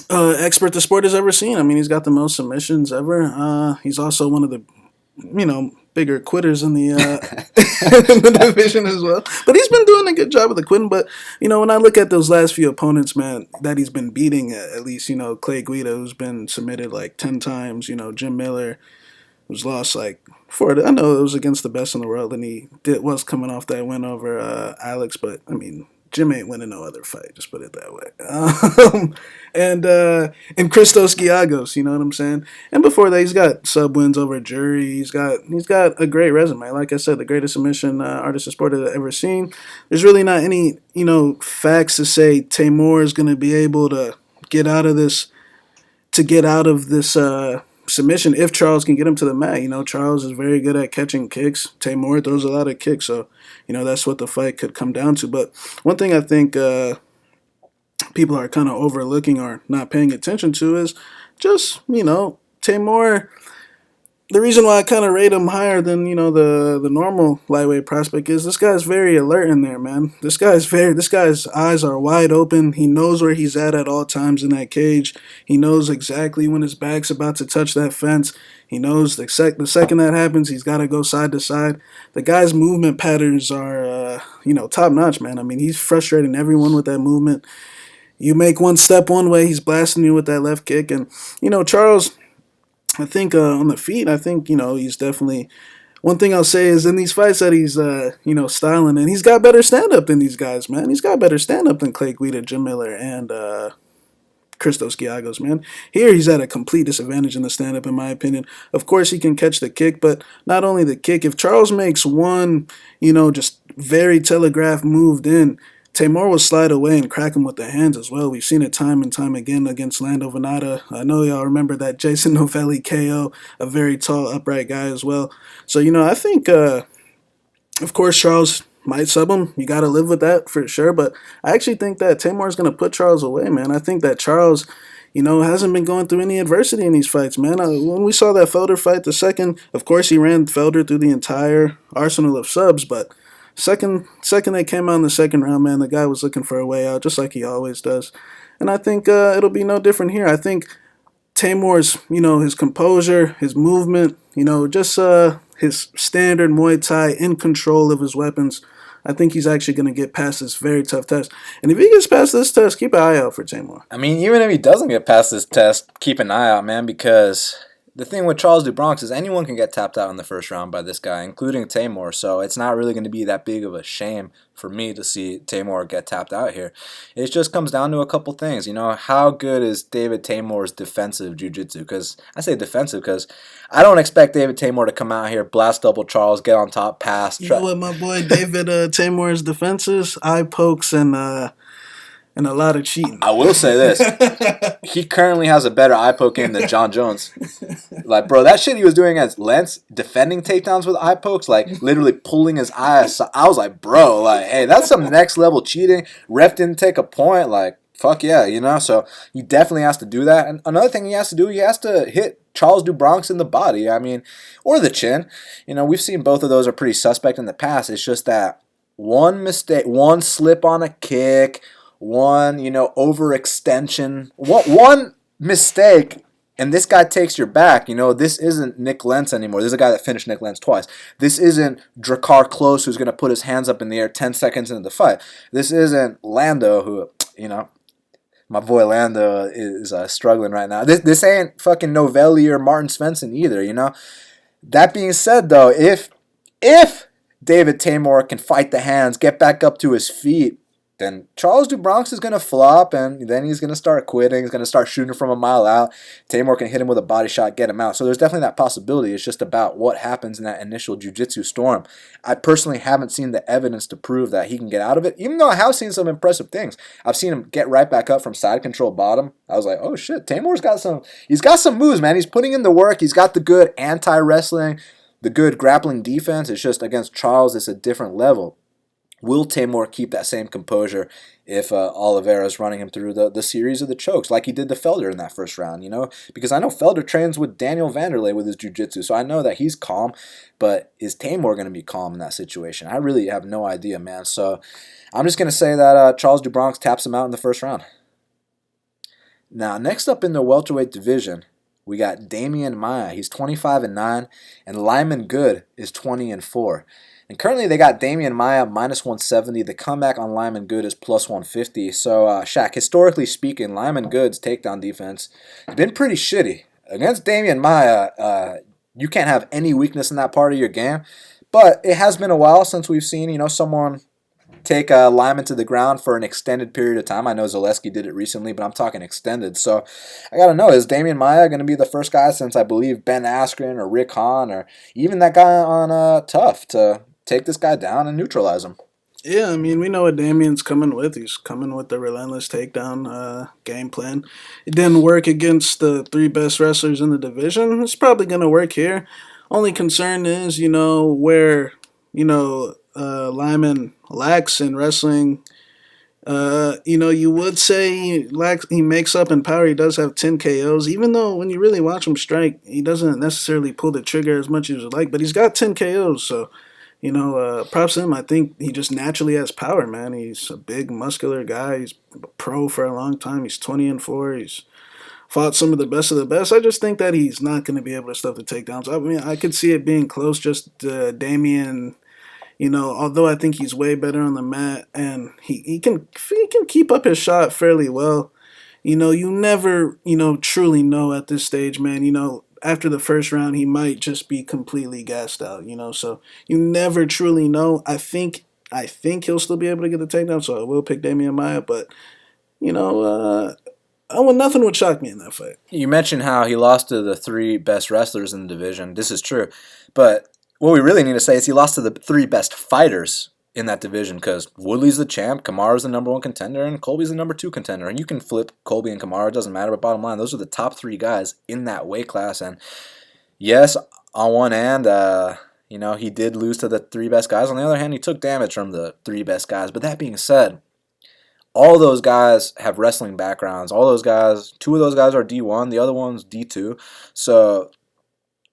expert the sport has ever seen. I mean, he's got the most submissions ever. He's also one of the bigger quitters in the in the division as well. But he's been doing a good job of the quitting. But, when I look at those last few opponents, man, that he's been beating, at least, Clay Guida, who's been submitted like 10 times, Jim Miller, who's lost like 4. I know it was against the best in the world, and he was coming off that win over Alex, but, Jim ain't winning no other fight, just put it that way. And Christos Giagos, you know what I'm saying? And before that, he's got sub wins over Jury. He's got a great resume. Like I said, the greatest submission artist the sport has ever seen. There's really not any, facts to say Teymur is going to be able to get out of this submission if Charles can get him to the mat. Charles is very good at catching kicks. Teymur throws a lot of kicks, so that's what the fight could come down to. But one thing I think people are kind of overlooking or not paying attention to is just Teymur. The reason why I kind of rate him higher than the normal lightweight prospect is this guy's very alert in there, man. This guy's eyes are wide open. He knows where he's at all times in that cage. He knows exactly when his back's about to touch that fence. He knows the second that happens, he's got to go side to side. The guy's movement patterns are top notch, man. He's frustrating everyone with that movement. You make one step one way, he's blasting you with that left kick, and Charles. I think on the feet, he's definitely. One thing I'll say is in these fights that he's, styling, and he's got better stand-up than these guys, man. He's got better stand-up than Clay Guida, Jim Miller, and Christos Giagos, man. Here he's at a complete disadvantage in the stand-up, in my opinion. Of course, he can catch the kick, but not only the kick. If Charles makes one, just very telegraphed moved in, Teymur will slide away and crack him with the hands as well. We've seen it time and time again against Lando Venata. I know y'all remember that Jason Novelli KO, a very tall, upright guy as well. So, I think, of course, Charles might sub him. You got to live with that for sure. But I actually think that Teymur is going to put Charles away, man. I think that Charles, hasn't been going through any adversity in these fights, man. When we saw that Felder fight, the second, of course, he ran Felder through the entire arsenal of subs, but Second they came out in the second round, man, the guy was looking for a way out, just like he always does. And I think it'll be no different here. I think Teymur's, his composure, his movement, just his standard Muay Thai, in control of his weapons. I think he's actually going to get past this very tough test. And if he gets past this test, keep an eye out for Teymur.
Even if he doesn't get past this test, keep an eye out, man, because the thing with Charles do Bronx is anyone can get tapped out in the first round by this guy, including Teymur. So it's not really going to be that big of a shame for me to see Teymur get tapped out here. It just comes down to a couple things. How good is David Teymur's defensive jiu-jitsu? Because I say defensive because I don't expect David Teymur to come out here, blast double Charles, get on top, pass.
You know what my boy David Teymur's defenses? Eye pokes and and a lot of cheating.
I will say this. He currently has a better eye poke game than John Jones. Like, bro, that shit he was doing as Lentz, defending takedowns with eye pokes, like, literally pulling his eye aside. I was like, bro, like, hey, that's some next level cheating. Ref didn't take a point. Like, fuck yeah, you know? So he definitely has to do that. And another thing he has to do, he has to hit Charles do Bronx in the body. I mean, or the chin. You know, we've seen both of those are pretty suspect in the past. It's just that one mistake, one slip on a kick, one, overextension, one mistake, and this guy takes your back. This isn't Nick Lentz anymore. This is a guy that finished Nick Lentz twice. This isn't Drakkar Klose, who's going to put his hands up in the air 10 seconds into the fight. This isn't Lando, who, my boy Lando is struggling right now. This ain't fucking Novelli or Martin Svensson either, That being said, though, if David Teymur can fight the hands, get back up to his feet, then Charles do Bronx is going to flop, and then he's going to start quitting. He's going to start shooting from a mile out. Teymur can hit him with a body shot, get him out. So there's definitely that possibility. It's just about what happens in that initial jiu-jitsu storm. I personally haven't seen the evidence to prove that he can get out of it, even though I have seen some impressive things. I've seen him get right back up from side control bottom. I was like, oh shit, Teymur's got some moves, man. He's putting in the work. He's got the good anti-wrestling, the good grappling defense. It's just against Charles, it's a different level. Will Teymur keep that same composure if Oliveira's running him through the series of the chokes like he did to Felder in that first round, Because I know Felder trains with Daniel Vanderlei with his jiu-jitsu, so I know that he's calm, but is Teymur going to be calm in that situation? I really have no idea, man. So I'm just going to say that Charles do Bronx taps him out in the first round. Now, next up in the welterweight division, we got Damian Maia. He's 25-9, and Lyman Good is 20-4. And currently they got Damian Maia minus 170. The comeback on Lyman Good is plus 150. So, Shaq, historically speaking, Lyman Good's takedown defense has been pretty shitty. Against Damian Maia, you can't have any weakness in that part of your game. But it has been a while since we've seen, someone take Lyman to the ground for an extended period of time. I know Zaleski did it recently, but I'm talking extended. So I got to know, is Damian Maia going to be the first guy since I believe Ben Askren or Rick Hahn or even that guy on Tough to take this guy down and neutralize him?
Yeah, I mean, we know what Damian's coming with. He's coming with the relentless takedown game plan. It didn't work against the three best wrestlers in the division. It's probably going to work here. Only concern is, where, Lyman lacks in wrestling. You would say he makes up in power. He does have 10 KOs, even though when you really watch him strike, he doesn't necessarily pull the trigger as much as you would like, but he's got 10 KOs, so props to him. I think he just naturally has power, man. He's a big, muscular guy. He's a pro for a long time. He's 20-4. He's fought some of the best. I just think that he's not going to be able to stuff the takedowns. I mean, I could see it being close. Just Damian, although I think he's way better on the mat, and he can keep up his shot fairly well. You never, truly know at this stage, man. After the first round, he might just be completely gassed out, so you never truly know. I think he'll still be able to get the takedown, so I will pick Damian Maia, but, nothing would shock me in that fight.
You mentioned how he lost to the three best wrestlers in the division. This is true, but what we really need to say is he lost to the three best fighters in that division, because Woodley's the champ, Kamaru's the number one contender, and Colby's the number two contender. And you can flip Colby and Kamaru, it doesn't matter, but bottom line, those are the top three guys in that weight class. And yes, on one hand, he did lose to the three best guys. On the other hand, he took damage from the three best guys. But that being said, all those guys have wrestling backgrounds. All those guys, two of those guys are D1, the other one's D2. So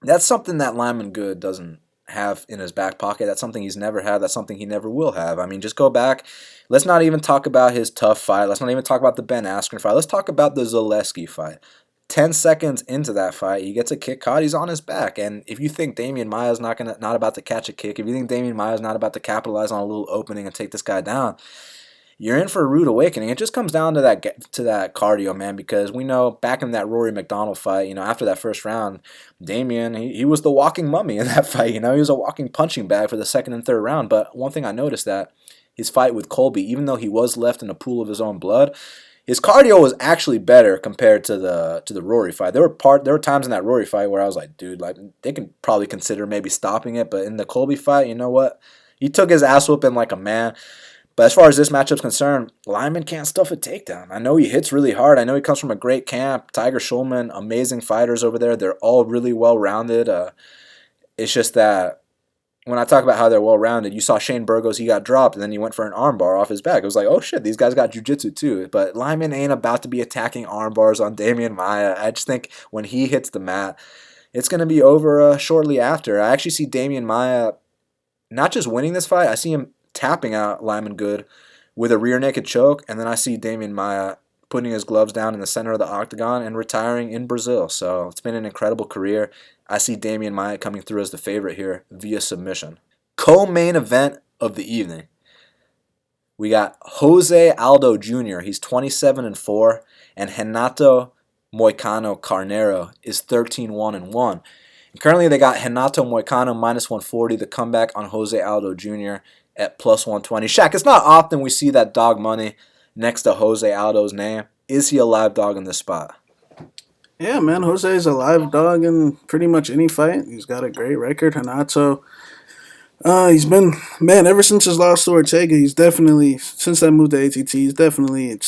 that's something that Lyman Good doesn't have in his back pocket. That's something he's never had. That's something he never will have. I mean, just go back. Let's not even talk about his Tough fight. Let's not even talk about the Ben Askren fight. Let's talk about the Zaleski fight. 10 seconds into that fight, he gets a kick caught. He's on his back. And if you think Damian Maia's not about to catch a kick, if you think Damian Maia's not about to capitalize on a little opening and take this guy down, you're in for a rude awakening. It just comes down to that cardio, man, because we know back in that Rory McDonald fight, after that first round, Damian, he was the walking mummy in that fight. He was a walking punching bag for the second and third round. But one thing I noticed that his fight with Colby, even though he was left in a pool of his own blood, his cardio was actually better compared to the Rory fight. There were times in that Rory fight where I was like, dude, like they can probably consider maybe stopping it. But in the Colby fight, you know what? He took his ass whooping like a man. But as far as this matchup's concerned, Lyman can't stuff a takedown. I know he hits really hard. I know he comes from a great camp. Tiger Schulman, amazing fighters over there. They're all really well-rounded. It's just that when I talk about how they're well-rounded, you saw Shane Burgos, he got dropped, and then he went for an armbar off his back. It was like, oh shit, these guys got jiu-jitsu too. But Lyman ain't about to be attacking armbars on Damian Maia. I just think when he hits the mat, it's going to be over shortly after. I actually see Damian Maia not just winning this fight, I see him tapping out Lyman good with a rear naked choke, and then I see Damian Maia putting his gloves down in the center of the octagon and retiring in Brazil. So it's been an incredible career. I see Damian Maia coming through as the favorite here via submission. Co-main event of the evening. We got Jose Aldo Jr. He's 27-4, and Renato Moicano Carneiro is 13-1-1. Currently, they got Renato Moicano minus 140, the comeback on Jose Aldo Jr. at plus 120. Shaq, it's not often we see that dog money next to Jose Aldo's name. Is he a live dog in this spot?
Yeah, man, Jose is a live dog in pretty much any fight. He's got a great record. Renato, he's been, man, ever since his loss to Ortega, he's definitely, since that move to ATT, it's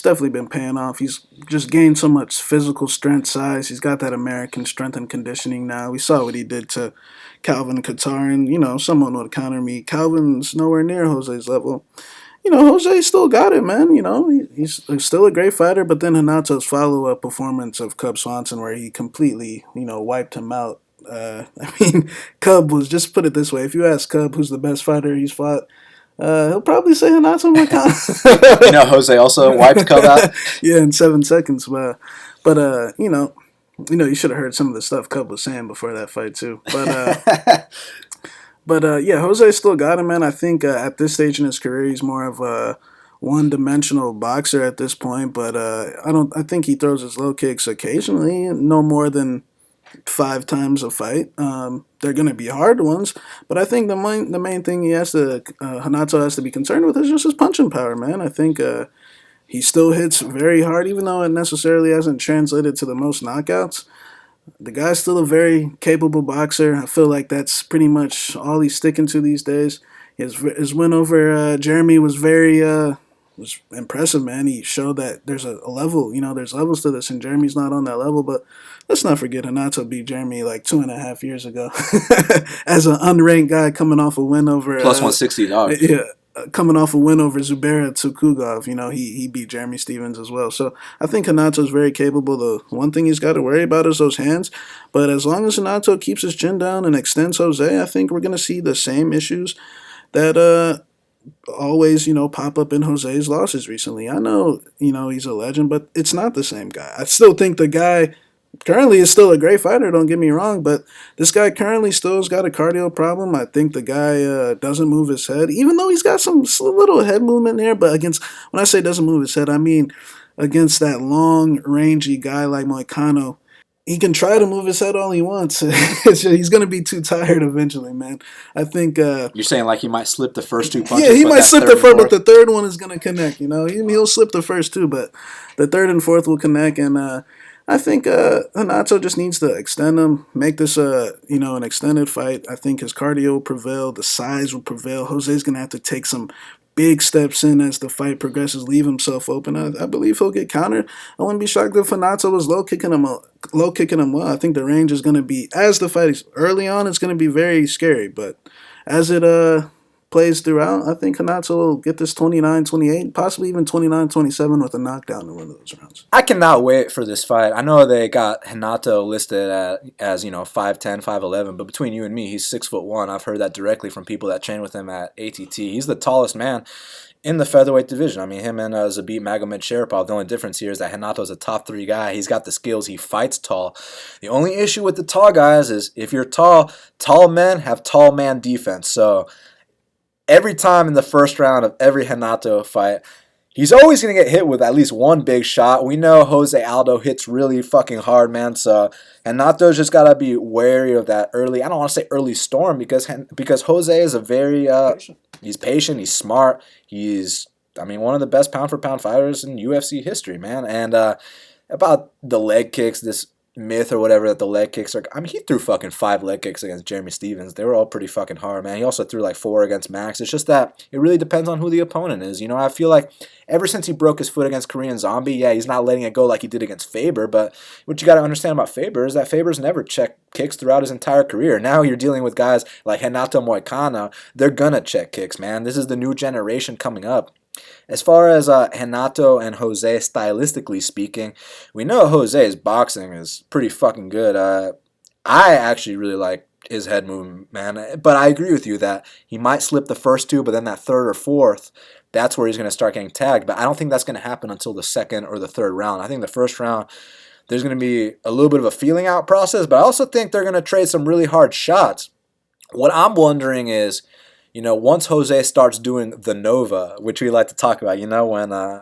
definitely been paying off. He's just gained so much physical strength, size. He's got that American strength and conditioning now. We saw what he did to Calvin Kattar, and, someone would counter me. Calvin's nowhere near Jose's level. Jose still got it, man. He's still a great fighter, but then Renato's follow-up performance of Cub Swanson where he completely, wiped him out. Cub was, just put it this way, if you ask Cub who's the best fighter he's fought, he'll probably say Renato Moicano.
Jose also wiped Cub out?
Yeah, in 7 seconds. But you should have heard some of the stuff Cub was saying before that fight, too. But yeah, Jose still got him, man. I think at this stage in his career, he's more of a one-dimensional boxer at this point. But I think he throws his low kicks occasionally, no more than 5 times a fight. They're going to be hard ones, but I think the main thing Renato has to be concerned with is just his punching power, man. I think he still hits very hard, even though it necessarily hasn't translated to the most knockouts. The guy's still a very capable boxer. I feel like that's pretty much all he's sticking to these days. His win over Jeremy was was impressive, man. He showed that there's a level, there's levels to this, and Jeremy's not on that level. But let's not forget Renato beat Jeremy like 2.5 years ago as an unranked guy coming off a win over
plus 160 dog.
Yeah. Coming off a win over Zubaira Tsukugov, he beat Jeremy Stevens as well. So I think Renato's very capable. The one thing he's got to worry about is those hands. But as long as Renato keeps his chin down and extends Jose, I think we're going to see the same issues that always, pop up in Jose's losses recently. I know, he's a legend, but it's not the same guy. I still think the guy currently is still a great fighter, don't get me wrong, but this guy currently still has got a cardio problem. I think the guy doesn't move his head, even though he's got some little head movement there. But when I say doesn't move his head, I mean against that long, rangy guy like Moicano, he can try to move his head all he wants. He's going to be too tired eventually, man. I think...
You're saying like he might slip the first 2 punches?
Yeah, he might slip the first, but the third one is going to connect, He'll slip the first 2, but the third and fourth will connect, and... I think Renato just needs to extend him, make this an extended fight. I think his cardio will prevail, the size will prevail. Jose's gonna have to take some big steps in as the fight progresses, leave himself open. I believe he'll get countered. I wouldn't be shocked if Renato was low kicking him well. I think the range is gonna be, as the fight is early on, it's gonna be very scary. But as it plays throughout, I think Renato will get this 29-28, possibly even 29-27 with a knockdown in one of those rounds.
I cannot wait for this fight. I know they got Renato listed as 5'10", 5'11", but between you and me, he's 6'1". I've heard that directly from people that train with him at ATT. He's the tallest man in the featherweight division. I mean, him and Zabit Magomed-Sharipov, the only difference here is that Renato's a top 3 guy. He's got the skills. He fights tall. The only issue with the tall guys is if you're tall men have tall man defense. So every time in the first round of every Renato fight, he's always going to get hit with at least one big shot. We know Jose Aldo hits really fucking hard, man. So Renato's just got to be wary of that early, I don't want to say early storm, because Jose is a very, he's patient, he's smart. He's, one of the best pound-for-pound fighters in UFC history, man. And about the leg kicks, this myth or whatever that the leg kicks are. I mean, he threw fucking 5 leg kicks against Jeremy Stevens. They were all pretty fucking hard, man. He also threw like 4 against Max. It's just that it really depends on who the opponent is. You know, I feel like ever since he broke his foot against Korean Zombie, yeah, he's not letting it go like he did against Faber. But what you got to understand about Faber is that Faber's never checked kicks throughout his entire career. Now you're dealing with guys like Renato Moicano. They're gonna check kicks, man. This is the new generation coming up. As far as Renato and Jose stylistically speaking, we know Jose's boxing is pretty fucking good. I actually really like his head movement, man. But I agree with you that he might slip the first 2, but then that 3rd or 4th, that's where he's going to start getting tagged. But I don't think that's going to happen until the 2nd or the 3rd round. I think the first round, there's going to be a little bit of a feeling out process, but I also think they're going to trade some really hard shots. What I'm wondering is, you know, once Jose starts doing the Nova, which we like to talk about, you know,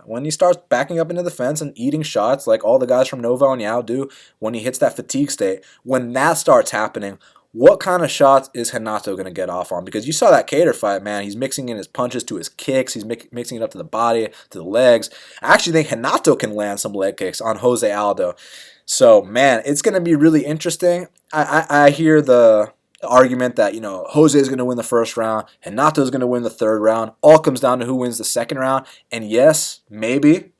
when he starts backing up into the fence and eating shots like all the guys from Nova and Yao do, when he hits that fatigue state, when that starts happening, what kind of shots is Renato going to get off on? Because you saw that Cater fight, man. He's mixing in his punches to his kicks. He's mixing it up to the body, to the legs. I actually think Renato can land some leg kicks on Jose Aldo. So, man, it's going to be really interesting. I hear the argument that, you know, Jose is going to win the first round, Renato is going to win the 3rd round. All comes down to who wins the 2nd round. And yes, maybe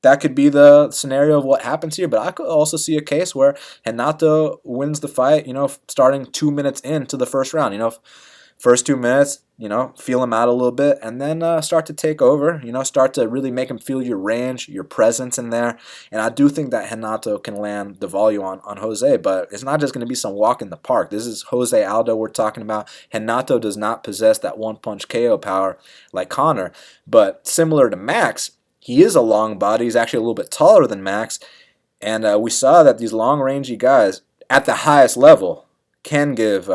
that could be the scenario of what happens here, but I could also see a case where Renato wins the fight, you know, starting 2 minutes into the first round. You know, first 2 minutes, you know, feel him out a little bit, and then start to take over, you know, start to really make him feel your range, your presence in there. And I do think that Renato can land the volume on Jose, but it's not just going to be some walk in the park. This is Jose Aldo we're talking about. Renato does not possess that one-punch KO power like Conor, but similar to Max, he is a long body. He's actually a little bit taller than Max, and we saw that these long-rangey guys at the highest level can give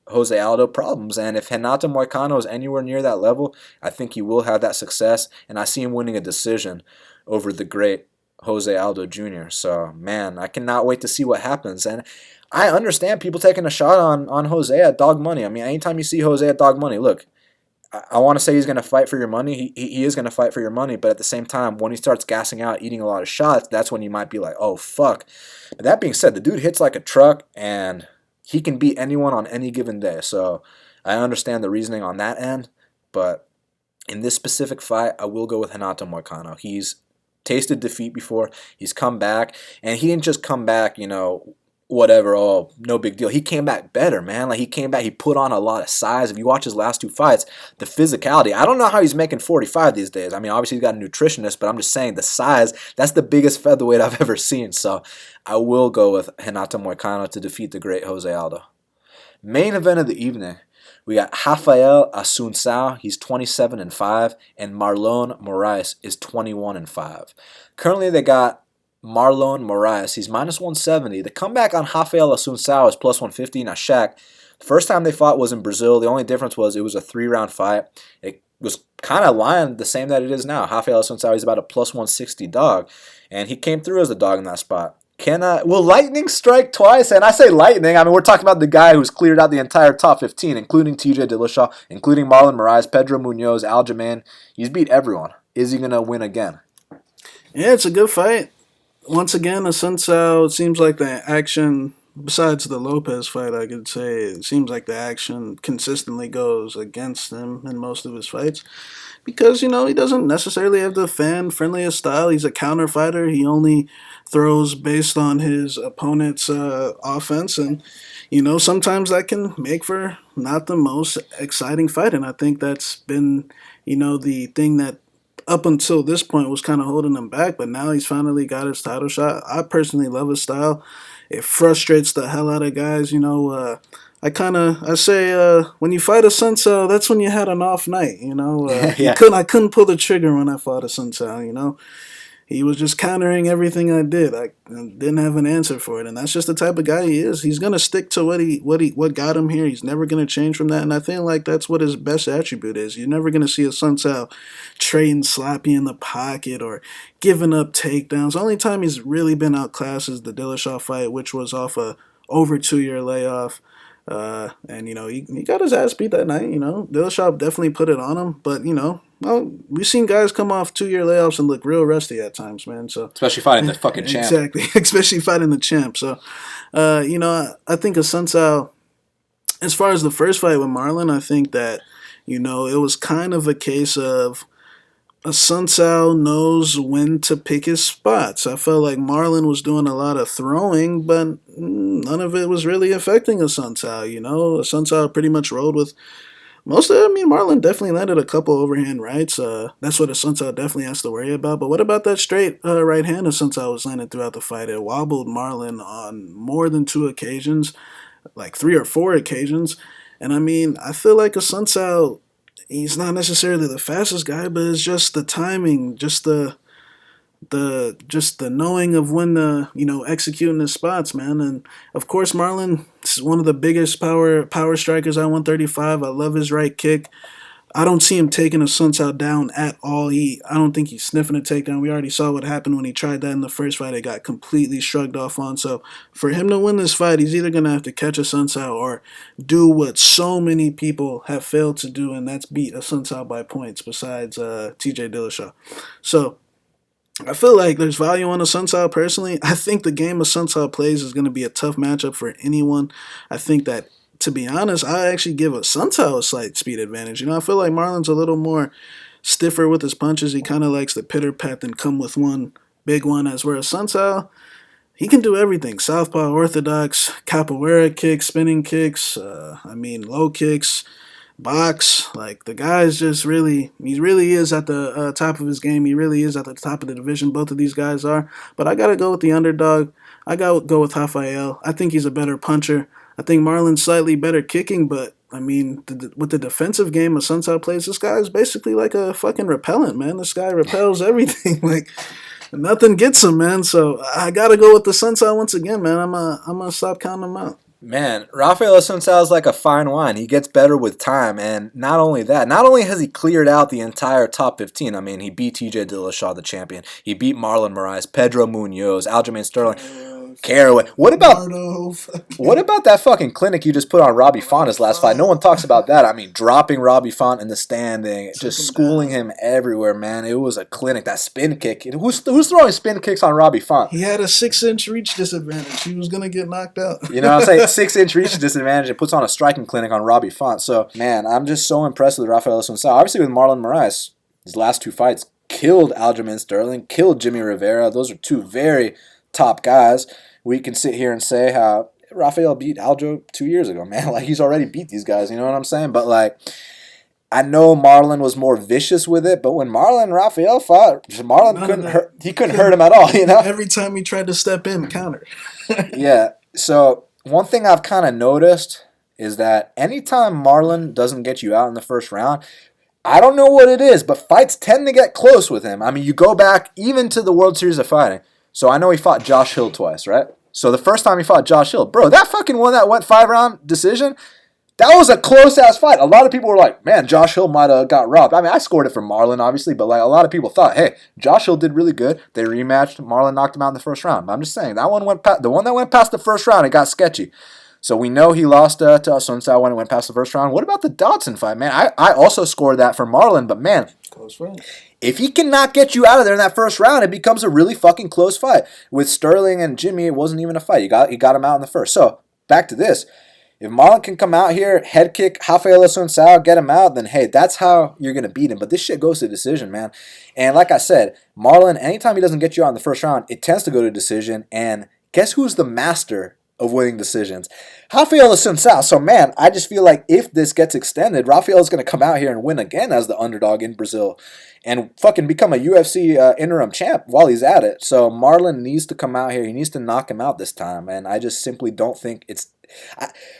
Jose Aldo problems. And if Renato Moicano is anywhere near that level, I think he will have that success. And I see him winning a decision over the great Jose Aldo Jr. So, man, I cannot wait to see what happens. And I understand people taking a shot on Jose at dog money. I mean, anytime you see Jose at dog money, look, I want to say he's going to fight for your money. He is going to fight for your money. But at the same time, when he starts gassing out, eating a lot of shots, that's when you might be like, oh, fuck. But that being said, the dude hits like a truck, and he can beat anyone on any given day. So I understand the reasoning on that end. But in this specific fight, I will go with Renato Moicano. He's tasted defeat before. He's come back. And he didn't just come back, you know, whatever, oh, no big deal. He came back better, man. Like, he came back, he put on a lot of size. If you watch his last 2 fights, the physicality, I don't know how he's making 45 these days. I mean, obviously he's got a nutritionist, but I'm just saying the size, that's the biggest featherweight I've ever seen. So I will go with Renato Moicano to defeat the great Jose Aldo. Main event of the evening, we got Rafael Assuncao, he's 27-5, and Marlon Moraes is 21-5. Currently they got Marlon Moraes, he's minus 170. The comeback on Rafael Assuncao is plus 150. Now, Shaq, the first time they fought was in Brazil. The only difference was it was a 3-round fight. It was kind of lying the same that it is now. Rafael Assuncao, he's about a plus 160 dog, and he came through as a dog in that spot. Will lightning strike twice? And I say lightning, I mean, we're talking about the guy who's cleared out the entire top 15, including TJ Dillashaw, including Marlon Moraes, Pedro Munoz, Aljamain. He's beat everyone. Is he going to win again?
Yeah, it's a good fight. Once again, Assuncao, it seems like the action, besides the Lopez fight, I could say, it seems like the action consistently goes against him in most of his fights. Because, you know, he doesn't necessarily have the fan-friendliest style. He's a counter fighter. He only throws based on his opponent's offense. And, you know, sometimes that can make for not the most exciting fight. And I think that's been, you know, the thing that up until this point was kind of holding him back, but now he's finally got his title shot. I personally love his style. It frustrates the hell out of guys. You know, I say when you fight Assuncao, that's when you had an off night. You know,
Yeah.
I couldn't pull the trigger when I fought Assuncao. You know, he was just countering everything I did. I didn't have an answer for it, and that's just the type of guy he is. He's gonna stick to what got him here. He's never gonna change from that, and I feel like that's what his best attribute is. You're never gonna see Assuncao trading sloppy in the pocket or giving up takedowns. The only time he's really been outclassed is the Dillashaw fight, which was off a over 2-year layoff. And, he got his ass beat that night, Dillashaw definitely put it on him. But, well, we've seen guys come off 2-year layoffs and look real rusty at times, man. So
Especially fighting the fucking champ.
Exactly. Especially fighting the champ. So, I think Assuncao, as far as the first fight with Marlon, I think that, it was kind of a case of Assuncao knows when to pick his spots. I felt like Marlon was doing a lot of throwing, but none of it was really affecting Assuncao, Assuncao pretty much rolled with most of it. I mean, Marlon definitely landed a couple overhand rights. That's what Assuncao definitely has to worry about. But what about that straight right hand Assuncao was landing throughout the fight? It wobbled Marlon on more than 2 occasions, like 3 or 4 occasions. And I mean, I feel like Assuncao, he's not necessarily the fastest guy, but it's just the timing, just the knowing of when to executing his spots, man. And of course, Marlon is one of the biggest power strikers at 135. I love his right kick. I don't see him taking Assuncao down at all. I don't think he's sniffing a takedown. We already saw what happened when he tried that in the first fight. It got completely shrugged off on. So for him to win this fight, he's either going to have to catch Assuncao or do what so many people have failed to do, and that's beat Assuncao by points besides TJ Dillashaw. So I feel like there's value on Assuncao personally. I think the game Assuncao plays is going to be a tough matchup for anyone. I think that, to be honest, I actually give Assuncao a slight speed advantage. I feel like Marlon's a little more stiffer with his punches. He kind of likes to pitter-pat and come with one big one, as where Assuncao, he can do everything. Southpaw, orthodox, capoeira kicks, spinning kicks, low kicks, box. Like, the guy's just he really is at the top of his game. He really is at the top of the division. Both of these guys are. But I got to go with the underdog. I got to go with Rafael. I think he's a better puncher. I think Marlon's slightly better kicking, but, I mean, with the defensive game Assuncao plays, this guy is basically like a fucking repellent, man. This guy repels everything. Like, nothing gets him, man. So I got to go with the Assuncao once again, man. I'm gonna stop counting him out.
Man, Rafael Assuncao is like a fine wine. He gets better with time, and not only that, not only has he cleared out the entire top 15, I mean, he beat TJ Dillashaw, the champion. He beat Marlon Moraes, Pedro Munoz, Aljamain Sterling, Caraway. What about that fucking clinic you just put on Robbie Font his last fight? No one talks about that. I mean, dropping Robbie Font in the standing, just schooling him everywhere, man. It was a clinic. That spin kick. Who's throwing spin kicks on Robbie Font?
He had a 6-inch reach disadvantage. He was going to get knocked out.
You know what I'm saying? 6-inch reach disadvantage. It puts on a striking clinic on Robbie Font. So, man, I'm just so impressed with Rafael Assuncao. Obviously, with Marlon Moraes, his last 2 fights killed Aljamain Sterling, killed Jimmy Rivera. Those are 2 very top guys. We can sit here and say how Rafael beat Aldo 2 years ago, man. Like, he's already beat these guys, you know what I'm saying? But, like, I know Marlon was more vicious with it, but when Marlon and Rafael fought, Marlon couldn't hurt him at all, you know?
Every time he tried to step in, counter.
Yeah, so one thing I've kind of noticed is that anytime Marlon doesn't get you out in the first round, I don't know what it is, but fights tend to get close with him. I mean, you go back even to the World Series of Fighting. So I know he fought Josh Hill twice, right? So the first time he fought Josh Hill, bro, that fucking one that went 5-round decision, that was a close-ass fight. A lot of people were like, man, Josh Hill might have got robbed. I mean, I scored it for Marlon, obviously, but like a lot of people thought, hey, Josh Hill did really good. They rematched. Marlon knocked him out in the first round. But I'm just saying, the one that went past the first round, it got sketchy. So we know he lost to Assuncao when it went past the first round. What about the Dodson fight, man? I also scored that for Marlon, but man,
close fight.
If he cannot get you out of there in that first round, it becomes a really fucking close fight. With Sterling and Jimmy, it wasn't even a fight. He got him out in the first. So, back to this. If Marlon can come out here, head kick Rafael Assuncao, get him out, then hey, that's how you're going to beat him. But this shit goes to decision, man. And like I said, Marlon, anytime he doesn't get you out in the first round, it tends to go to decision. And guess who's the master of winning decisions? Rafael Assuncao. So, man, I just feel like if this gets extended, Rafael's going to come out here and win again as the underdog in Brazil and fucking become a UFC interim champ while he's at it. So Marlon needs to come out here. He needs to knock him out this time. And I just simply don't think it's...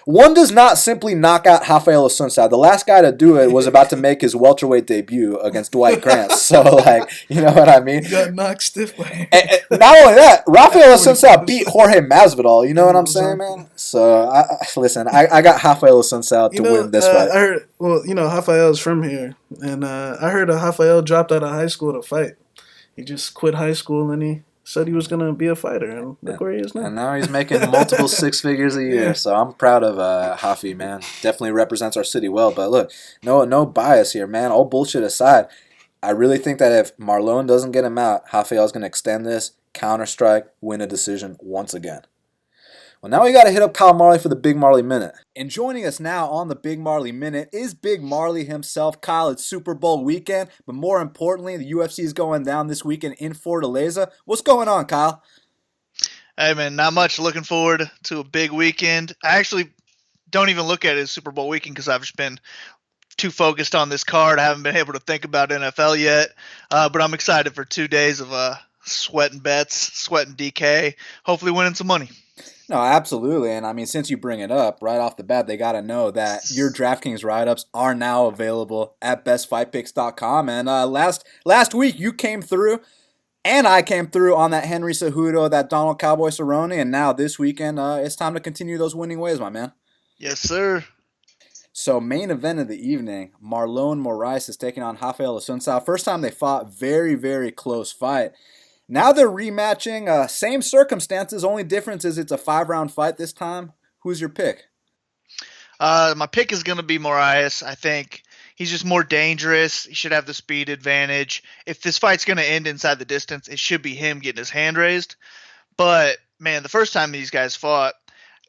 one does not simply knock out Rafael Assuncao. The last guy to do it was about to make his welterweight debut against Dwight Grant. So, like, you know what I mean?
He got knocked stiff by him.
And not only that, Rafael Assuncao beat Jorge Masvidal. You know what I'm saying, man? So, listen, I got Rafael Assuncao to win this fight.
I heard, Rafael's from here. And I heard Rafael dropped out of high school to fight. He just quit high school and said he was gonna be a fighter, and look where he is now.
And now he's making multiple six figures a year.
Yeah.
So I'm proud of Hafi, man. Definitely represents our city well. But look, no bias here, man. All bullshit aside, I really think that if Marlon doesn't get him out, Rafael's going to extend this, counter strike, win a decision once again. Well, now we got to hit up Kyle Marley for the Big Marley Minute. And joining us now on the Big Marley Minute is Big Marley himself. Kyle, it's Super Bowl weekend, but more importantly, the UFC is going down this weekend in Fortaleza. What's going on, Kyle?
Hey, man, not much. Looking forward to a big weekend. I actually don't even look at it as Super Bowl weekend because I've just been too focused on this card. I haven't been able to think about NFL yet, but I'm excited for 2 days of sweating bets, sweating DK, hopefully winning some money.
No, absolutely. And I mean, since you bring it up, right off the bat, they got to know that your DraftKings write-ups are now available at bestfightpicks.com. And last week, you came through, and I came through on that Henry Cejudo, that Donald Cowboy Cerrone. And now this weekend, it's time to continue those winning ways, my man.
Yes, sir.
So, main event of the evening, Marlon Moraes is taking on Rafael Assuncao. First time they fought, very, very close fight. Now they're rematching, same circumstances, only difference is it's a 5-round fight this time. Who's your pick?
My pick is going to be Moraes. I think he's just more dangerous. He should have the speed advantage. If this fight's going to end inside the distance, it should be him getting his hand raised. But, man, the first time these guys fought,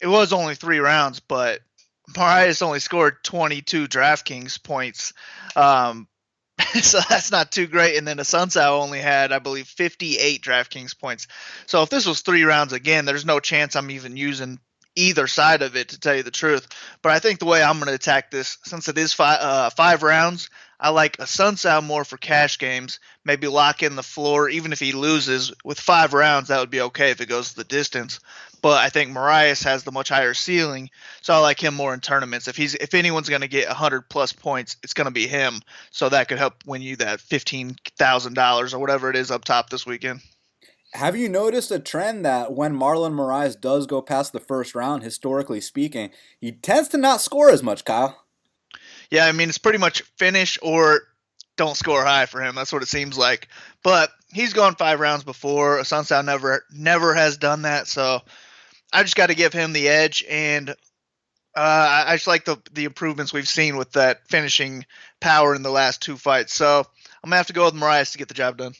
it was only 3 rounds, but Moraes only scored 22 DraftKings points. So that's not too great. And then Assuncao only had, I believe, 58 DraftKings points. So if this was 3 rounds again, there's no chance I'm even using either side of it, to tell you the truth. But I think the way I'm going to attack this, since it is 5 rounds, I like Assuncao more for cash games. Maybe lock in the floor. Even if he loses with 5 rounds, that would be okay if it goes the distance. But I think Moraes has the much higher ceiling, so I like him more in tournaments. If anyone's going to get 100-plus points, it's going to be him. So that could help win you that $15,000 or whatever it is up top this weekend.
Have you noticed a trend that when Marlon Moraes does go past the first round, historically speaking, he tends to not score as much, Kyle?
Yeah, I mean, it's pretty much finish or don't score high for him. That's what it seems like. But he's gone 5 rounds before. Assuncao never has done that, so I just got to give him the edge, and I just like the improvements we've seen with that finishing power in the last 2 fights. So I'm going to have to go with Moraes to get the job done.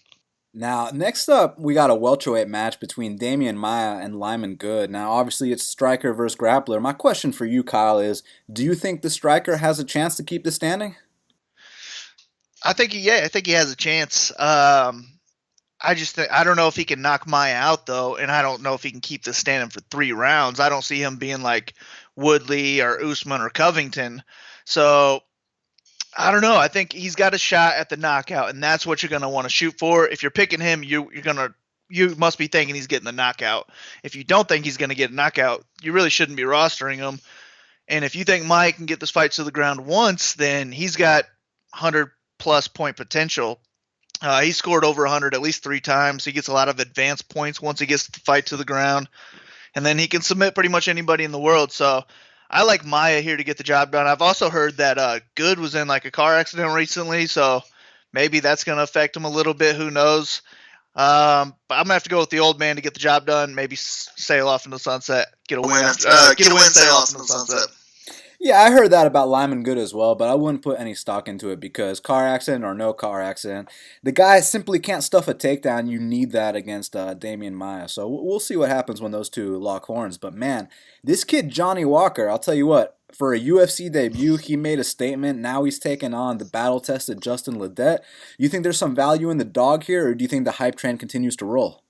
Now, next up, we got a welterweight match between Damian Maia and Lyman Good. Now, obviously, it's striker versus grappler. My question for you, Kyle, is do you think the striker has a chance to keep this standing?
I think he has a chance. I don't know if he can knock Maia out, though, and I don't know if he can keep this standing for 3 rounds. I don't see him being like Woodley or Usman or Covington. So I don't know. I think he's got a shot at the knockout, and that's what you're going to want to shoot for. If you're picking him, you must be thinking he's getting the knockout. If you don't think he's going to get a knockout, you really shouldn't be rostering him. And if you think Maia can get this fight to the ground once, then he's got 100-plus point potential. He scored over 100 at least 3 times. He gets a lot of advanced points once he gets the fight to the ground. And then he can submit pretty much anybody in the world. So I like Maia here to get the job done. I've also heard that Good was in like a car accident recently, so maybe that's going to affect him a little bit. Who knows? But I'm going to have to go with the old man to get the job done. Maybe sail off into the sunset. Get a win, sail off into the sunset.
Yeah, I heard that about Lyman Good as well, but I wouldn't put any stock into it because car accident or no car accident, the guy simply can't stuff a takedown. You need that against Damian Maia. So we'll see what happens when those two lock horns. But man, this kid Johnny Walker, I'll tell you what, for a UFC debut, he made a statement. Now he's taking on the battle-tested Justin Ledet. You think there's some value in the dog here, or do you think the hype train continues to roll?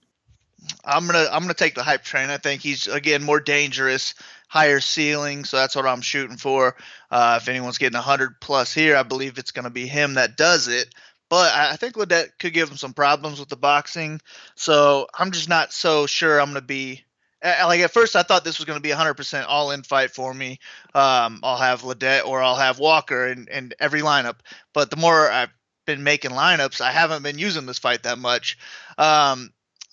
I'm gonna take the hype train. I think he's again more dangerous, higher ceiling, so that's what I'm shooting for. If anyone's getting 100+ here, I believe it's gonna be him that does it. But I think Ledet could give him some problems with the boxing, so I'm just not so sure I'm gonna be. Like at first, I thought this was going to be 100% all-in fight for me. I'll have Ledet or I'll have Walker in every lineup. But the more I've been making lineups, I haven't been using this fight that much.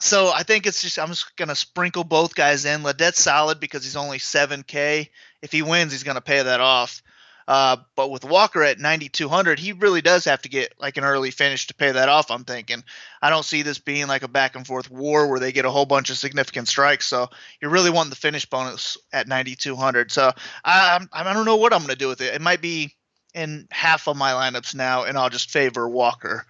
So I think I'm just going to sprinkle both guys in. Ledet's solid because he's only $7K. If he wins, he's going to pay that off. But with Walker at 9,200, he really does have to get like an early finish to pay that off, I'm thinking. I don't see this being like a back and forth war where they get a whole bunch of significant strikes. So you're really wanting the finish bonus at 9,200. So I don't know what I'm going to do with it. It might be in half of my lineups now, and I'll just favor Walker.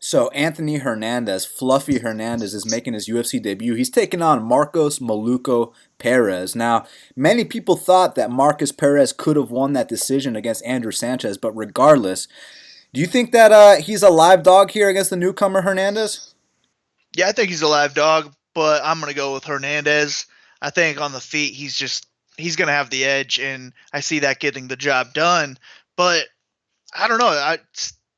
So Anthony Hernandez, Fluffy Hernandez, is making his UFC debut. He's taking on Marcos Maluco Perez. Now, many people thought that Marcus Perez could have won that decision against Andrew Sanchez, but regardless, do you think that he's a live dog here against the newcomer Hernandez?
Yeah, I think he's a live dog, but I'm going to go with Hernandez. I think on the feet, he's going to have the edge, and I see that getting the job done. But I don't know.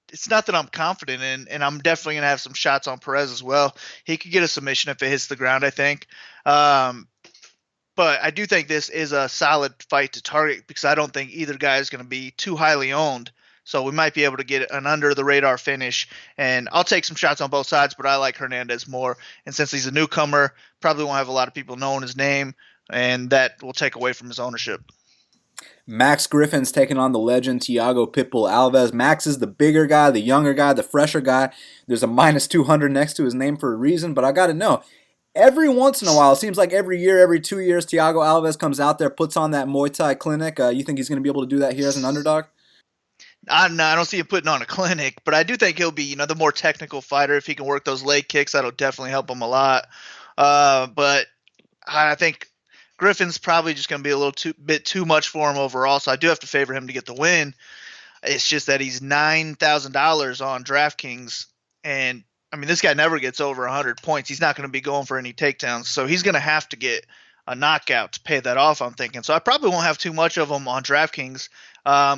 It's not that I'm confident in, and I'm definitely going to have some shots on Perez as well. He could get a submission if it hits the ground, I think. But I do think this is a solid fight to target because I don't think either guy is going to be too highly owned. So we might be able to get an under-the-radar finish. And I'll take some shots on both sides, but I like Hernandez more. And since he's a newcomer, probably won't have a lot of people knowing his name, and that will take away from his ownership.
Max Griffin's taking on the legend Thiago Pitbull Alves. Max is the bigger guy, the younger guy, the fresher guy. There's a minus 200 next to his name for a reason, but I got to know. Every once in a while, it seems like every year, every 2 years, Thiago Alves comes out there, puts on that Muay Thai clinic. You think he's going to be able to do that here as an underdog?
I don't see him putting on a clinic, but I do think he'll be, the more technical fighter. If he can work those leg kicks, that'll definitely help him a lot. But I think Griffin's probably just going to be a bit too much for him overall, so I do have to favor him to get the win. It's just that he's $9,000 on DraftKings, and this guy never gets over 100 points. He's not going to be going for any takedowns, so he's going to have to get a knockout to pay that off, I'm thinking. So I probably won't have too much of him on DraftKings.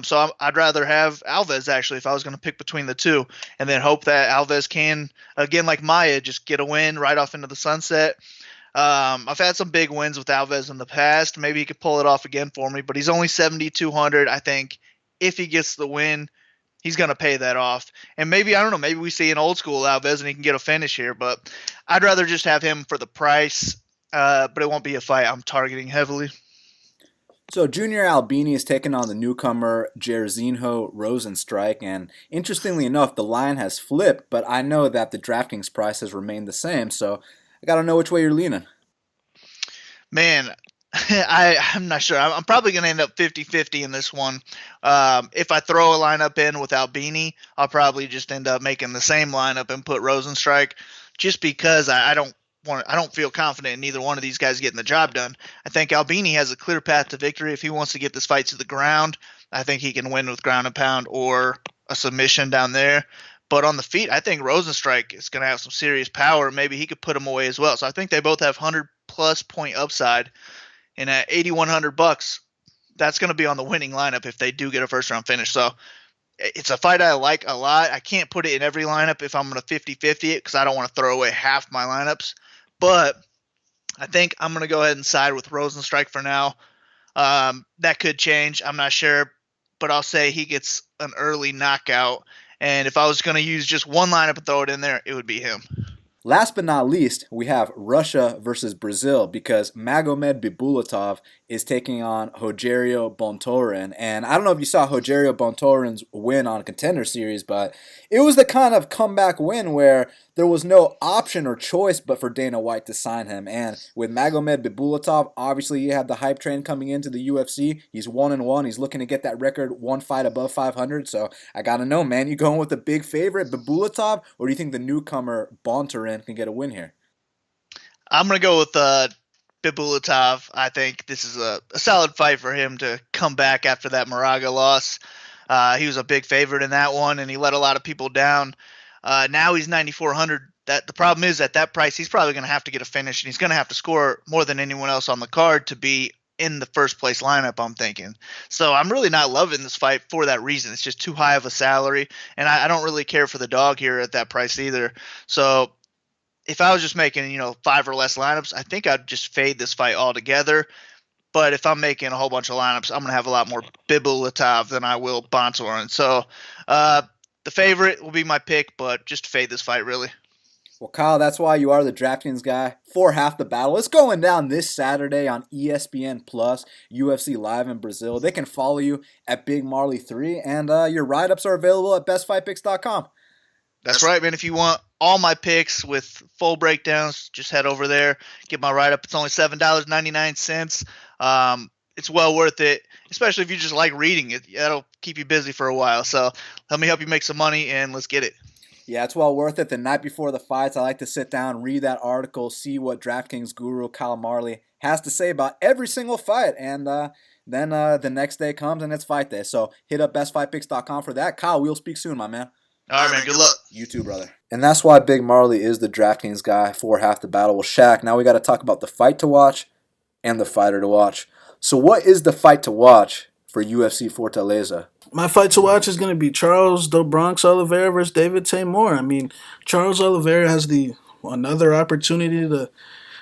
So I'd rather have Alves, actually, if I was going to pick between the two, and then hope that Alves can, again, like Maya, just get a win right off into the sunset. I've had some big wins with Alves in the past. Maybe he could pull it off again for me, but he's only 7,200. I think if he gets the win, he's going to pay that off. And maybe, I don't know, maybe we see an old school Alves and he can get a finish here, but I'd rather just have him for the price, but it won't be a fight I'm targeting heavily.
So Junior Albini is taking on the newcomer Jairzinho Rozenstruik, and interestingly enough, the line has flipped, but I know that the DraftKings price has remained the same, so I got to know which way you're leaning.
Man, I'm not sure. I'm probably going to end up 50-50 in this one. If I throw a lineup in with Albini, I'll probably just end up making the same lineup and put Rozenstruik, just because I don't feel confident in either one of these guys getting the job done. I think Albini has a clear path to victory. If he wants to get this fight to the ground, I think he can win with ground and pound or a submission down there. But on the feet, I think Rozenstruik is going to have some serious power. Maybe he could put him away as well. So I think they both have 100-plus point upside. And at $8,100, that's going to be on the winning lineup if they do get a first-round finish. So it's a fight I like a lot. I can't put it in every lineup if I'm going to 50-50 it because I don't want to throw away half my lineups. But I think I'm going to go ahead and side with Rozenstruik for now. That could change. I'm not sure. But I'll say he gets an early knockout. And if I was going to use just one lineup and throw it in there, it would be him.
Last but not least, we have Russia versus Brazil because Magomed Bibulatov is taking on Rogerio Bontorin. And I don't know if you saw Rogerio Bontorin's win on Contender Series, but it was the kind of comeback win where there was no option or choice but for Dana White to sign him. And with Magomed Bibulatov, obviously you have the hype train coming into the UFC. He's 1-1. He's looking to get that record, one fight above 500. So I got to know, man, you going with the big favorite, Bibulatov, or do you think the newcomer Bontorin can get a win here?
I'm going to go with Bibulatov. I think this is a solid fight for him to come back after that Moraga loss. He was a big favorite in that one, and he let a lot of people down. Now he's 9,400. The problem is at that price, he's probably going to have to get a finish, and he's going to have to score more than anyone else on the card to be in the first place lineup, I'm thinking. So I'm really not loving this fight for that reason. It's just too high of a salary, and I don't really care for the dog here at that price either. So if I was just making, 5 or less lineups, I think I'd just fade this fight altogether. But if I'm making a whole bunch of lineups, I'm going to have a lot more Bibulatov than I will Bontorin. So the favorite will be my pick, but just fade this fight, really.
Well, Kyle, that's why you are the DraftKings guy for half the battle. It's going down this Saturday on ESPN Plus, UFC Live in Brazil. They can follow you at Big Marley 3, and your write-ups are available at bestfightpicks.com.
That's right, man. If you want all my picks with full breakdowns, just head over there, get my write-up. It's only $7.99. It's well worth it, especially if you just like reading it. That'll keep you busy for a while. So let me help you make some money, and let's get it.
Yeah, it's well worth it. The night before the fights, I like to sit down, read that article, see what DraftKings guru Kyle Marley has to say about every single fight. And then the next day comes and it's fight day. So hit up bestfightpicks.com for that. Kyle, we'll speak soon, my man.
All right, man. Good luck.
You too, brother. And that's why Big Marley is the DraftKings guy for half the battle. Well, Shaq, now we got to talk about the fight to watch and the fighter to watch. So what is the fight to watch for UFC Fortaleza?
My fight to watch is going to be Charles "Do Bronx" Oliveira versus David Teymur. I mean, Charles Oliveira has another opportunity to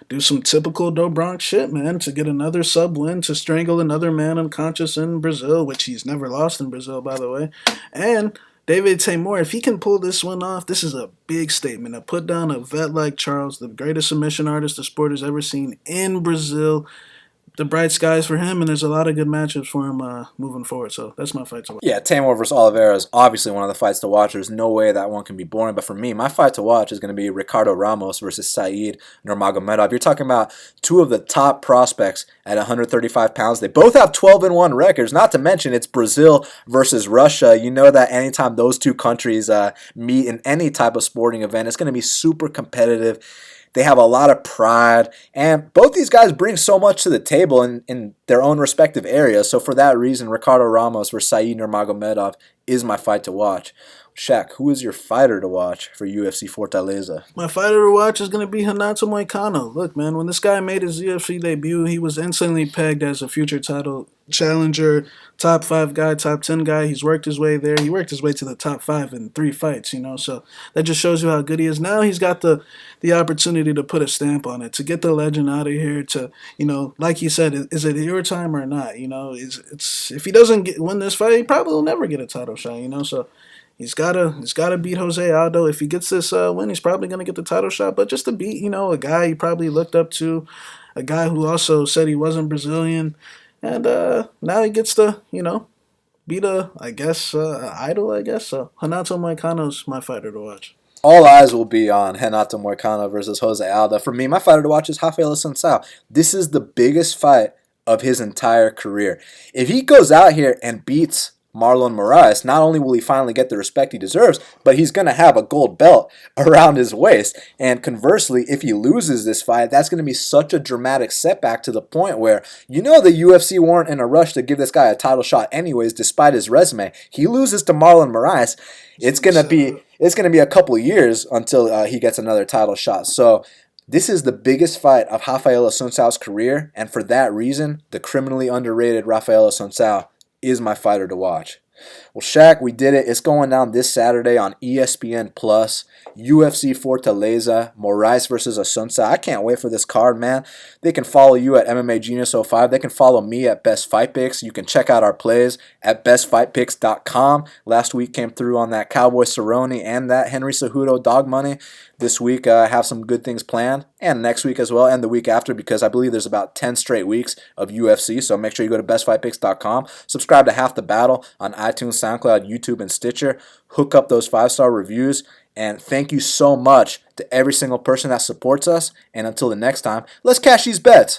do some typical Do Bronx shit, man, to get another sub win, to strangle another man unconscious in Brazil, which he's never lost in Brazil, by the way. And David Teymur, if he can pull this one off, this is a big statement. To put down a vet like Charles, the greatest submission artist the sport has ever seen in Brazil. The bright skies for him, and there's a lot of good matchups for him moving forward. So that's my fight to watch.
Yeah, Teymur versus Oliveira is obviously one of the fights to watch. There's no way that one can be boring. But for me, my fight to watch is going to be Ricardo Ramos versus Said Nurmagomedov. You're talking about two of the top prospects at 135 pounds. They both have 12-1 records. Not to mention, it's Brazil versus Russia. You know that anytime those two countries meet in any type of sporting event, it's going to be super competitive. They have a lot of pride, and both these guys bring so much to the table in their own respective areas. So for that reason, Ricardo Ramos versus Said Nurmagomedov is my fight to watch. Shaq, who is your fighter to watch for UFC Fortaleza?
My fighter to watch is going to be Hernandez Moicano. Look, man, when this guy made his UFC debut, he was instantly pegged as a future title challenger, top 5 guy, top 10 guy. He's worked his way there. He worked his way to the top 5 in 3 fights, So that just shows you how good he is. Now he's got the opportunity to put a stamp on it, to get the legend out of here, to, like he said, is it your time or not? It's if he doesn't win this fight, he probably will never get a title shot, So He's gotta beat Jose Aldo. If he gets this win, he's probably gonna get the title shot. But just to beat, a guy he probably looked up to, a guy who also said he wasn't Brazilian, and now he gets to, beat a idol, I guess. So Renato Moicano's my fighter to watch.
All eyes will be on Renato Moicano versus Jose Aldo. For me, my fighter to watch is Rafael Assuncao. This is the biggest fight of his entire career. If he goes out here and beats Marlon Moraes, not only will he finally get the respect he deserves, but he's going to have a gold belt around his waist. And conversely, if he loses this fight, that's going to be such a dramatic setback to the point where, the UFC weren't in a rush to give this guy a title shot anyways, despite his resume. He loses to Marlon Moraes, it's going to be a couple of years until he gets another title shot. So this is the biggest fight of Rafael Assuncao's career, and for that reason, the criminally underrated Rafael Assuncao is my fighter to watch. Well, Shaq, we did it. It's going down this Saturday on ESPN Plus. UFC Fortaleza, Moraes versus Assuncao. I can't wait for this card, man. They can follow you at MMA Genius 05. They can follow me at Best Fight Picks. You can check out our plays at bestfightpicks.com. Last week came through on that Cowboy Cerrone and that Henry Cejudo dog money. This week I have some good things planned, and next week as well, and the week after, because I believe there's about 10 straight weeks of UFC. So make sure you go to bestfightpicks.com. Subscribe to Half the Battle on iTunes, SoundCloud, YouTube, and Stitcher. Hook up those 5-star reviews. And thank you so much to every single person that supports us. And until the next time, let's cash these bets.